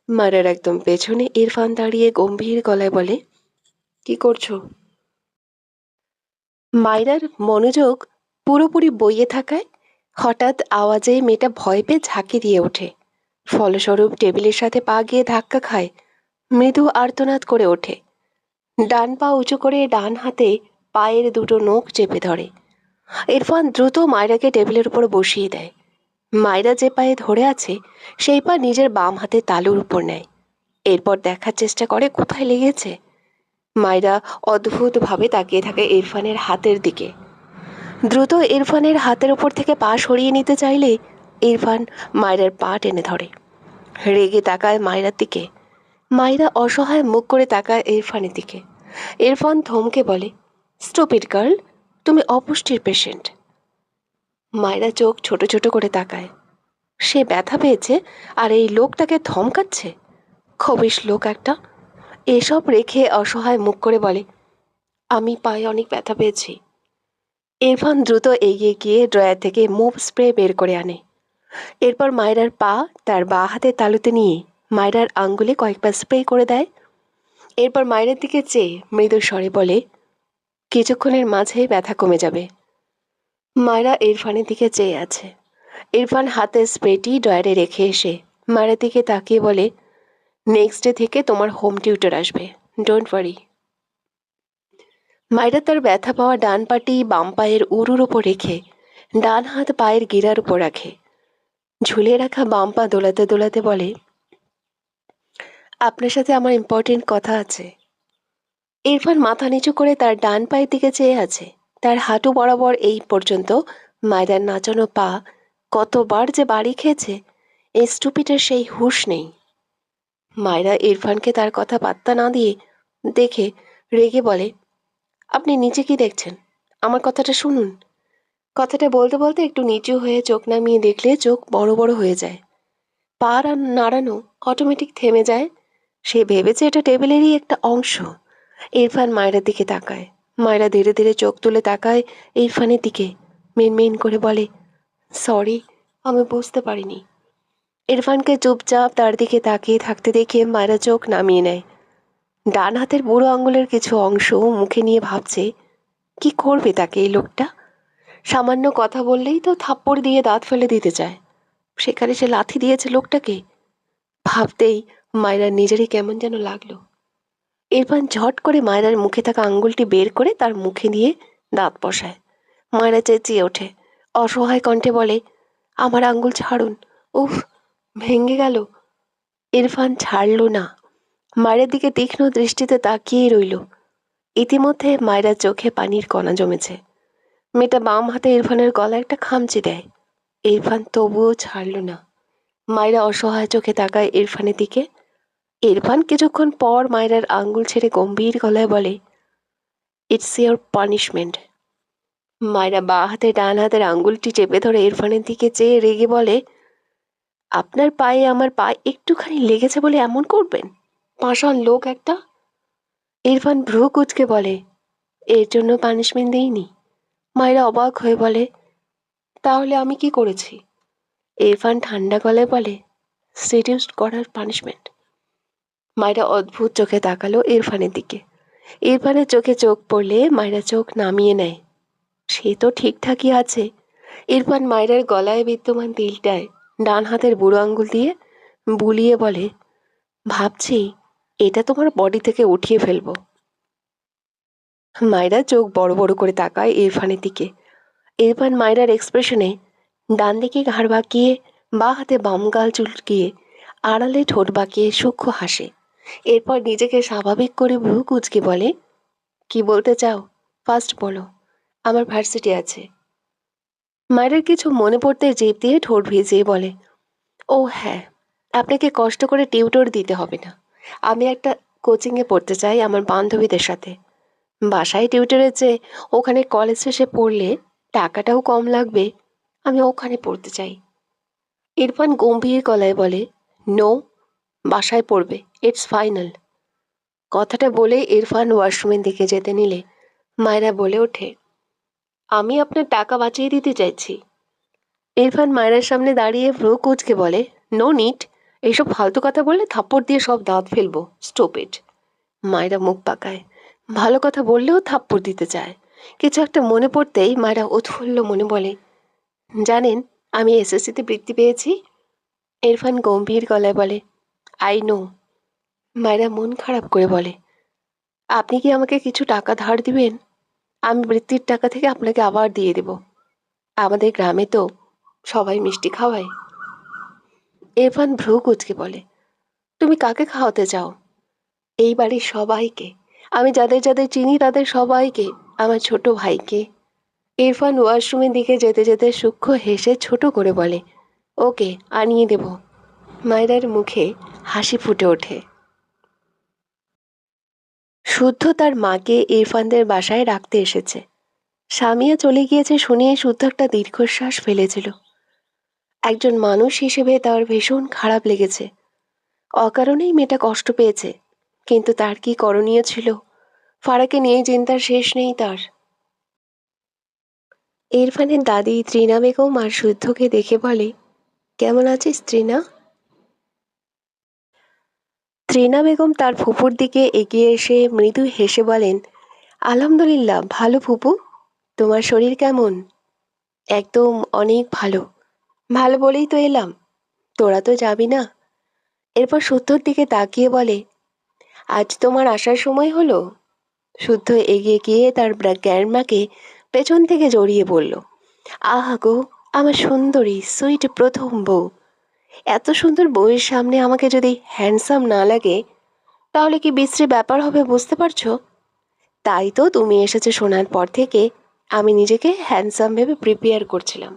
মায়রার একদম পেছনে ইরফান দাঁড়িয়ে গম্ভীর গলায় বলে, কি করছো? মায়রার মনোযোগ পুরোপুরি বইয়ে থাকায় হঠাৎ আওয়াজে মেয়েটা ভয় পেয়ে ঝাঁকি দিয়ে ওঠে। ফলস্বরূপ টেবিলের সাথে পা গিয়ে ধাক্কা খায়। মৃদু আর্তনাদ করে ওঠে। ডান পা উঁচু করে ডান হাতে পায়ের দুটো নখ চেপে ধরে। ইরফান দ্রুত মায়রাকে টেবিলের উপর বসিয়ে দেয়। মায়রা যে পায়ে ধরে আছে সেই পা নিজের বাম হাতে তালুর উপর নেয়। এরপর দেখার চেষ্টা করে কোথায় লেগেছে। মায়রা অদ্ভুতভাবে তাকিয়ে থাকে ইরফানের হাতের দিকে। দ্রুত ইরফানের হাতের উপর থেকে পা সরিয়ে নিতে চাইলে ইরফান মায়রার পা টেনে ধরে। রেগে তাকায় মায়রার দিকে। মায়রা অসহায় মুখ করে তাকায় ইরফানের দিকে। ইরফান থমকে বলে, স্টুপিড গার্ল, তুমি অপুষ্টির পেশেন্ট। মায়রা চোখ ছোট ছোট করে তাকায়। সে ব্যথা পেয়েছে আর এই লোকটাকে ধমকাচ্ছে। খবিশ লোক একটা। এসব রেখে অসহায় মুখ করে বলে, আমি পায়ে অনেক ব্যথা পেয়েছি। ইরফান দ্রুত এগিয়ে গিয়ে ড্রয়ার থেকে মুভ স্প্রে বের করে আনে। এরপর মায়রার পা তার বাঁ হাতের তালুতে নিয়ে মায়রার আঙ্গুলে কয়েকবার স্প্রে করে দেয়। এরপর মায়রার দিকে চেয়ে মৃদু স্বরে বলে, কিছুক্ষণের মাঝেই ব্যথা কমে যাবে। মায়রা ইরফানের দিকে চেয়ে আছে। ইরফান হাতের স্প্রেটি ড্রয়ারে রেখে এসে মায়ের দিকে তাকিয়ে বলে, নেক্সট ডে থেকে তোমার হোম টিউটর আসবে, ডোন্ট ওয়ারি। মায়েরা তার ব্যথা পাওয়া ডান পাটি বাম পায়ের উরুর ওপর রেখে ডান হাত পায়ের গিরার উপর রাখে। ঝুলে রাখা বাম পা দোলাতে দোলাতে বলে, আপনার সাথে আমার ইম্পর্টেন্ট কথা আছে। ইরফান মাথা নিচু করে তার ডান পায়ের দিকে চেয়ে আছে। তার হাঁটু বরাবর এই পর্যন্ত মায়েরার নাচানো পা কতবার যে বাড়ি খেয়েছে, এই স্টুপিটের সেই হুঁশ নেই। মায়েরা ইরফানকে তার কথা পাত্তা না দিয়ে দেখে রেগে বলে, আপনি নিচে কি দেখছেন? আমার কথাটা শুনুন। কথাটা বলতে বলতে একটু নিচু হয়ে চোখ নামিয়ে দেখলে চোখ বড় বড় হয়ে যায়। পা নাড়ানো অটোমেটিক থেমে যায়। সে ভেবেছে এটা টেবিলেরই একটা অংশ। ইরফান মায়েরার দিকে তাকায়। মায়েরা ধীরে ধীরে চোখ তুলে তাকায় ইরফানের দিকে। মিনমিন করে বলে, সরি, আমি বুঝতে পারিনি। ইরফানকে চুপচাপ তার দিকে তাকিয়ে থাকতে দেখে মায়েরা চোখ নামিয়ে নেয়। ডান হাতের বুড়ো আঙুলের কিছু অংশ মুখে নিয়ে ভাবছে, কি করবে তাকে এই লোকটা? সামান্য কথা বললেই তো থাপ্পড় দিয়ে দাঁত ফেলে দিতে চায়, সেখানে সে লাথি দিয়েছে লোকটাকে। ভাবতেই মায়রার নিজেরই কেমন যেন লাগলো। ইরফান ঝট করে মায়রার মুখে থাকা আঙ্গুলটি বের করে তার মুখে দিয়ে দাঁত বসায়। মায়রা চেঁচিয়ে ওঠে, অসহায় কণ্ঠে বলে, আমার আঙ্গুল ছাড়ুন। উফ, ভেঙে গেল। ইরফান ছাড়ল না, মায়ের দিকে তীক্ষ্ণ দৃষ্টিতে তাকিয়েই রইল। ইতিমধ্যে মায়েরার চোখে পানির কণা জমেছে। মেয়েটা বাম হাতে ইরফানের গলায় একটা খামচি দেয়। ইরফান তবুও ছাড়ল না। মায়েরা অসহায় চোখে তাকায় ইরফানের দিকে। ইরফান কিছুক্ষণ পর মায়েরার আঙ্গুল ছেড়ে গম্ভীর গলায় বলে, ইটস ইয়োর পানিশমেন্ট। মায়েরা বাঁ হাতে ডান হাতের আঙ্গুলটি চেপে ধরে ইরফানের দিকে চেয়ে রেগে বলে, আপনার পায়ে আমার পা একটুখানি লেগেছে বলে এমন করবেন? পাষাণ লোক একটা। ইরফান ভ্রু কুঁচকে বলে, এর জন্য পানিশমেন্ট দেইনি। মায়েরা অবাক হয়ে বলে, তাহলে আমি কি করেছি? ইরফান ঠান্ডা গলায় বলে, সেডিউসড করার পানিশমেন্ট। মায়েরা অদ্ভুত চোখে তাকালো ইরফানের দিকে। ইরফানের চোখে চোখ পড়লে মায়েরা চোখ নামিয়ে নেয়। সে তো ঠিকঠাকই আছে। ইরফান মায়েরার গলায় বিদ্যমান তিলটায় ডান হাতের বুড়ো আঙ্গুল দিয়ে বুলিয়ে বলে, ভাবছি এটা তোমার বডি থেকে উঠিয়ে ফেলবো। মায়েরা চোখ বড় বড় করে তাকায় ইরফানের দিকে। ইরফান মায়েরার এক্সপ্রেশনে ডান দিকে ঘাড় বাঁকিয়ে বাঁ হাতে বাম গাল চুলকিয়ে আড়ালে ঠোঁট বাঁকিয়ে সূক্ষ্ম হাসে। এরপর নিজেকে স্বাভাবিক করে ভ্রু কুঁচকে বলে, কি বলতে চাও ফার্স্ট বলো। আমার ভার্সিটি আছে। মায়ের কিছু মনে পড়তে জিভ দিয়ে ঠোঁট ভিজিয়ে বলে, ও হ্যাঁ, আপনাকে কষ্ট করে টিউটর দিতে হবে না। আমি একটা কোচিংয়ে পড়তে চাই আমার বান্ধবীদের সাথে। বাসায় টিউটরের চেয়ে ওখানে কলেজ শেষে পড়লে টাকাটাও কম লাগবে। আমি ওখানে পড়তে চাই। ইরফান গম্ভীর গলায় বলে, নো, বাসায় পড়বে, ইটস ফাইনাল। কথাটা বলে ইরফান ওয়াশরুমের দিকে যেতে নিলে মায়েরা বলে ওঠে, আমি আপনার টাকা বাঁচিয়ে দিতে চাইছি। ইরফান মায়েরার সামনে দাঁড়িয়ে ভ্রু কুঁচকে বলে, নো নিট। এইসব ফালতু কথা বললে থাপ্পড় দিয়ে সব দাঁত ফেলবো, স্টপ ইট। মায়েরা মুখ পাকায়। ভালো কথা বললেও থাপ্পড় দিতে চায়। কিছু একটা মনে পড়তেই মায়েরা উৎফুল্ল মনে বলে, জানেন আমি এসএসসিতে বৃত্তি পেয়েছি। ইরফান গম্ভীর গলায় বলে, আই নো। মায়েরা মন খারাপ করে বলে, আপনি কি আমাকে কিছু টাকা ধার দিবেন? আমি বৃত্তির টাকা থেকে আপনাকে আবার দিয়ে দেব। আমাদের গ্রামে তো সবাই মিষ্টি খাওয়ায়। ইরফান ভ্রু কুঁচকে বলে, তুমি কাকে খাওয়াতে চাও? এই বাড়ির সবাইকে। আমি যাদের যাদের চিনি তাদের সবাইকে। আমার ছোট ভাইকে। ইরফান ওয়াশরুমের দিকে যেতে যেতে সূক্ষ্ম হেসে ছোট করে বলে, ওকে, আনিয়ে দেব। মায়েরার মুখে হাসি ফুটে ওঠে। শুদ্ধ তার মাকে ইরফানদের বাসায় রাখতে এসেছে। স্বামীও চলে গিয়েছে শুনে শুদ্ধ একটা দীর্ঘশ্বাস ফেলেছিল। একজন মানুষ হিসেবে তার ভীষণ খারাপ লেগেছে। অকারণেই মেয়েটা কষ্ট পেয়েছে, কিন্তু তার কি করণীয় ছিল? ফারাকে নিয়ে চিন্তার শেষ নেই তার। ইরফানের দাদি ত্রিনা বেগম আর শুদ্ধকে দেখে বলে, কেমন আছিস ত্রিনা? ত্রিনা বেগম তার ফুপুর দিকে এগিয়ে এসে মৃদু হেসে বলেন, আলহামদুলিল্লাহ ভালো ফুপু। তোমার শরীর কেমন? একদম অনেক ভালো। ভালো বলেই তো এলাম, তোরা তো যাবি না? এরপর শুদ্ধর দিকে তাকিয়ে বলে, আজ তোমার আসার সময় হলো? শুদ্ধ এগিয়ে গিয়ে তার গ্র্যান্ডমাকে পেছন থেকে জড়িয়ে বলল, আহা গো, আমার সুন্দরী সুইট প্রথম বউ। এত সুন্দর বউয়ের সামনে আমাকে যদি হ্যান্ডসাম না লাগে তাহলে কি বিশ্রী ব্যাপার হবে বুঝতে পারছো? তাই তো তুমি এসেছো শোনার পর থেকে আমি নিজেকে হ্যান্ডসাম ভেবে প্রিপেয়ার করছিলাম।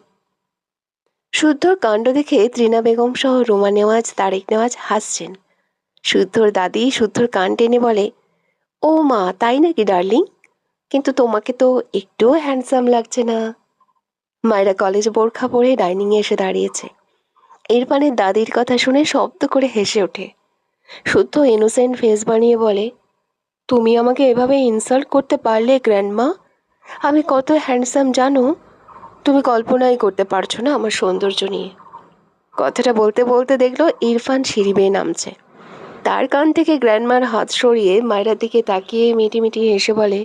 শুদ্ধর কাণ্ড দেখে ত্রিনা বেগম সহ রুমা নেওয়াজ তারেক নেওয়াজ হাসছেন। শুদ্ধর দাদি শুদ্ধর কান টেনে বলে, ও মা, তাই নাকি ডার্লিং? কিন্তু তোমাকে তো একটুও হ্যান্ডসাম লাগছে না। মায়েরা কলেজ বোরখা পরে ডাইনিংয়ে এসে দাঁড়িয়েছে। ইরফানের দাদির কথা শুনে শব্দ করে হেসে ওঠে। শুদ্ধ ইনোসেন্ট ফেস বানিয়ে বলে, তুমি আমাকে এভাবে ইনসাল্ট করতে পারলে গ্র্যান্ডমা? আমি কত হ্যান্ডসাম জানো? তুমি কল্পনাই করতে পারছো না আমার সৌন্দর্য নিয়ে। কথাটা বলতে বলতে দেখলো ইরফান সিঁড়ি বেয়ে নামছে। তার কান থেকে গ্র্যান্ডমার হাত সরিয়ে মায়েরার দিকে তাকিয়ে মিটিমিটি হেসে বলে,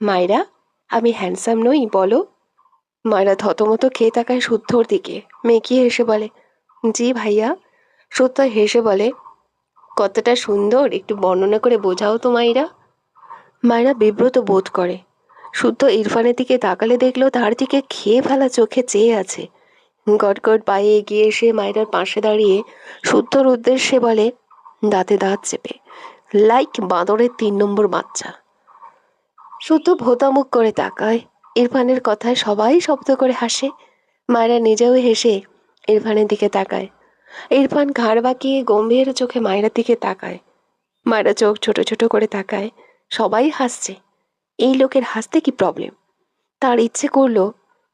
মায়েরা, আমি হ্যান্ডসাম নই বলো? মায়েরা থতমত খেয়ে তাকায় শুদ্ধর দিকে, মেকিয়ে হেসে বলে, জি ভাইয়া। শুদ্ধ হেসে বলে, কতটা সুন্দর একটু বর্ণনা করে বোঝাও তো মায়েরা। মায়েরা বিব্রত বোধ করে। শুদ্ধ ইরফানের দিকে তাকালে দেখলো তার দিকে খেয়ে ফেলা চোখে চেয়ে আছে, গটগট পায়ে এগিয়ে এসে মায়রার পাশে দাঁড়িয়ে শুদ্ধর উদ্দেশ্যে বলে, দাঁতে দাঁত চেপে, লাইক বাঁদরের 3 নম্বর বাচ্চা। শুদ্ধ ভোতা মুখ করে তাকায়। ইরফানের কথায় সবাই শব্দ করে হাসে। মায়রা নিজেও হেসে ইরফানের দিকে তাকায়। ইরফান ঘাড় বাঁকিয়ে গম্ভীর চোখে মায়রার দিকে তাকায়। মায়রা চোখ ছোট ছোট করে তাকায়। সবাই হাসছে। এই লোকের হাসতে কি প্রবলেম? তার ইচ্ছে করলো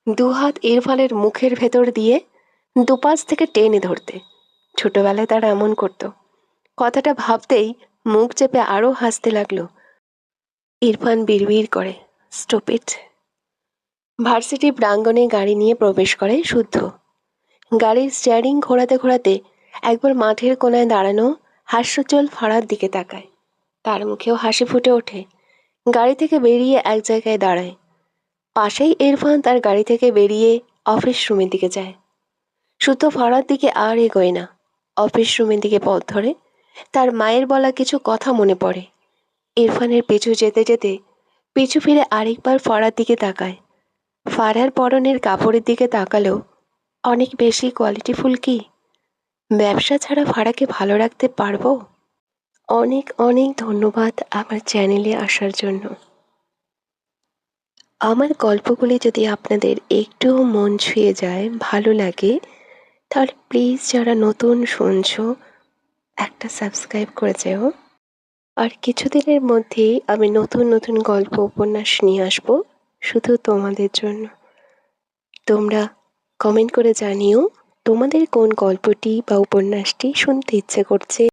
দুহাত ইরফানের মুখের ভেতর দিয়ে দুপাশ থেকে টেনে ধরতে। ছোটবেলায় তারা এমন করতো। কথাটা ভাবতেই মুখ চেপে আরো হাসতে লাগলো। ইরফান বিড়বিড় করে, স্টপ ইট। ভার্সিটি প্রাঙ্গণে গাড়ি নিয়ে প্রবেশ করে শুদ্ধ। গাড়ির স্টিয়ারিং ঘোরাতে ঘোরাতে একবার মাঠের কোনায় দাঁড়ানো হাস্যোজ্জ্বল ফাড়ার দিকে তাকায়। তার মুখেও হাসি ফুটে ওঠে। গাড়ি থেকে বেরিয়ে এক জায়গায় দাঁড়ায়। পাশেই ইরফান তার গাড়ি থেকে বেরিয়ে অফিস রুমের দিকে যায়। শুদ্ধ ফাড়ার দিকে আর এগোয় না। অফিস রুমের দিকে পথ ধরে। তার মায়ের বলা কিছু কথা মনে পড়ে। ইরফানের পিছু যেতে যেতে পিছু ফিরে আরেকবার ফাড়ার দিকে তাকায়। ফাড়ার পরনের কাপড়ের দিকে তাকালো। অনেক বেশি কোয়ালিটিফুল কি? ব্যবসা ছাড়া ফাড়াকে ভালো রাখতে পারবো? অনেক অনেক ধন্যবাদ আমার চ্যানেলে আসার জন্য। আমার গল্পগুলি যদি আপনাদের একটুও মন ছুঁয়ে যায়, ভালো লাগে, তাহলে প্লিজ যারা নতুন শুনছো একটা সাবস্ক্রাইব করে যেও। আর কিছুদিনের মধ্যেই আমি নতুন নতুন গল্প উপন্যাস নিয়ে আসবো শুধু তোমাদের জন্য। তোমরা কমেন্ট করে জানিও তোমাদের কোন গল্পটি বা উপন্যাসটি শুনতে ইচ্ছে করছে।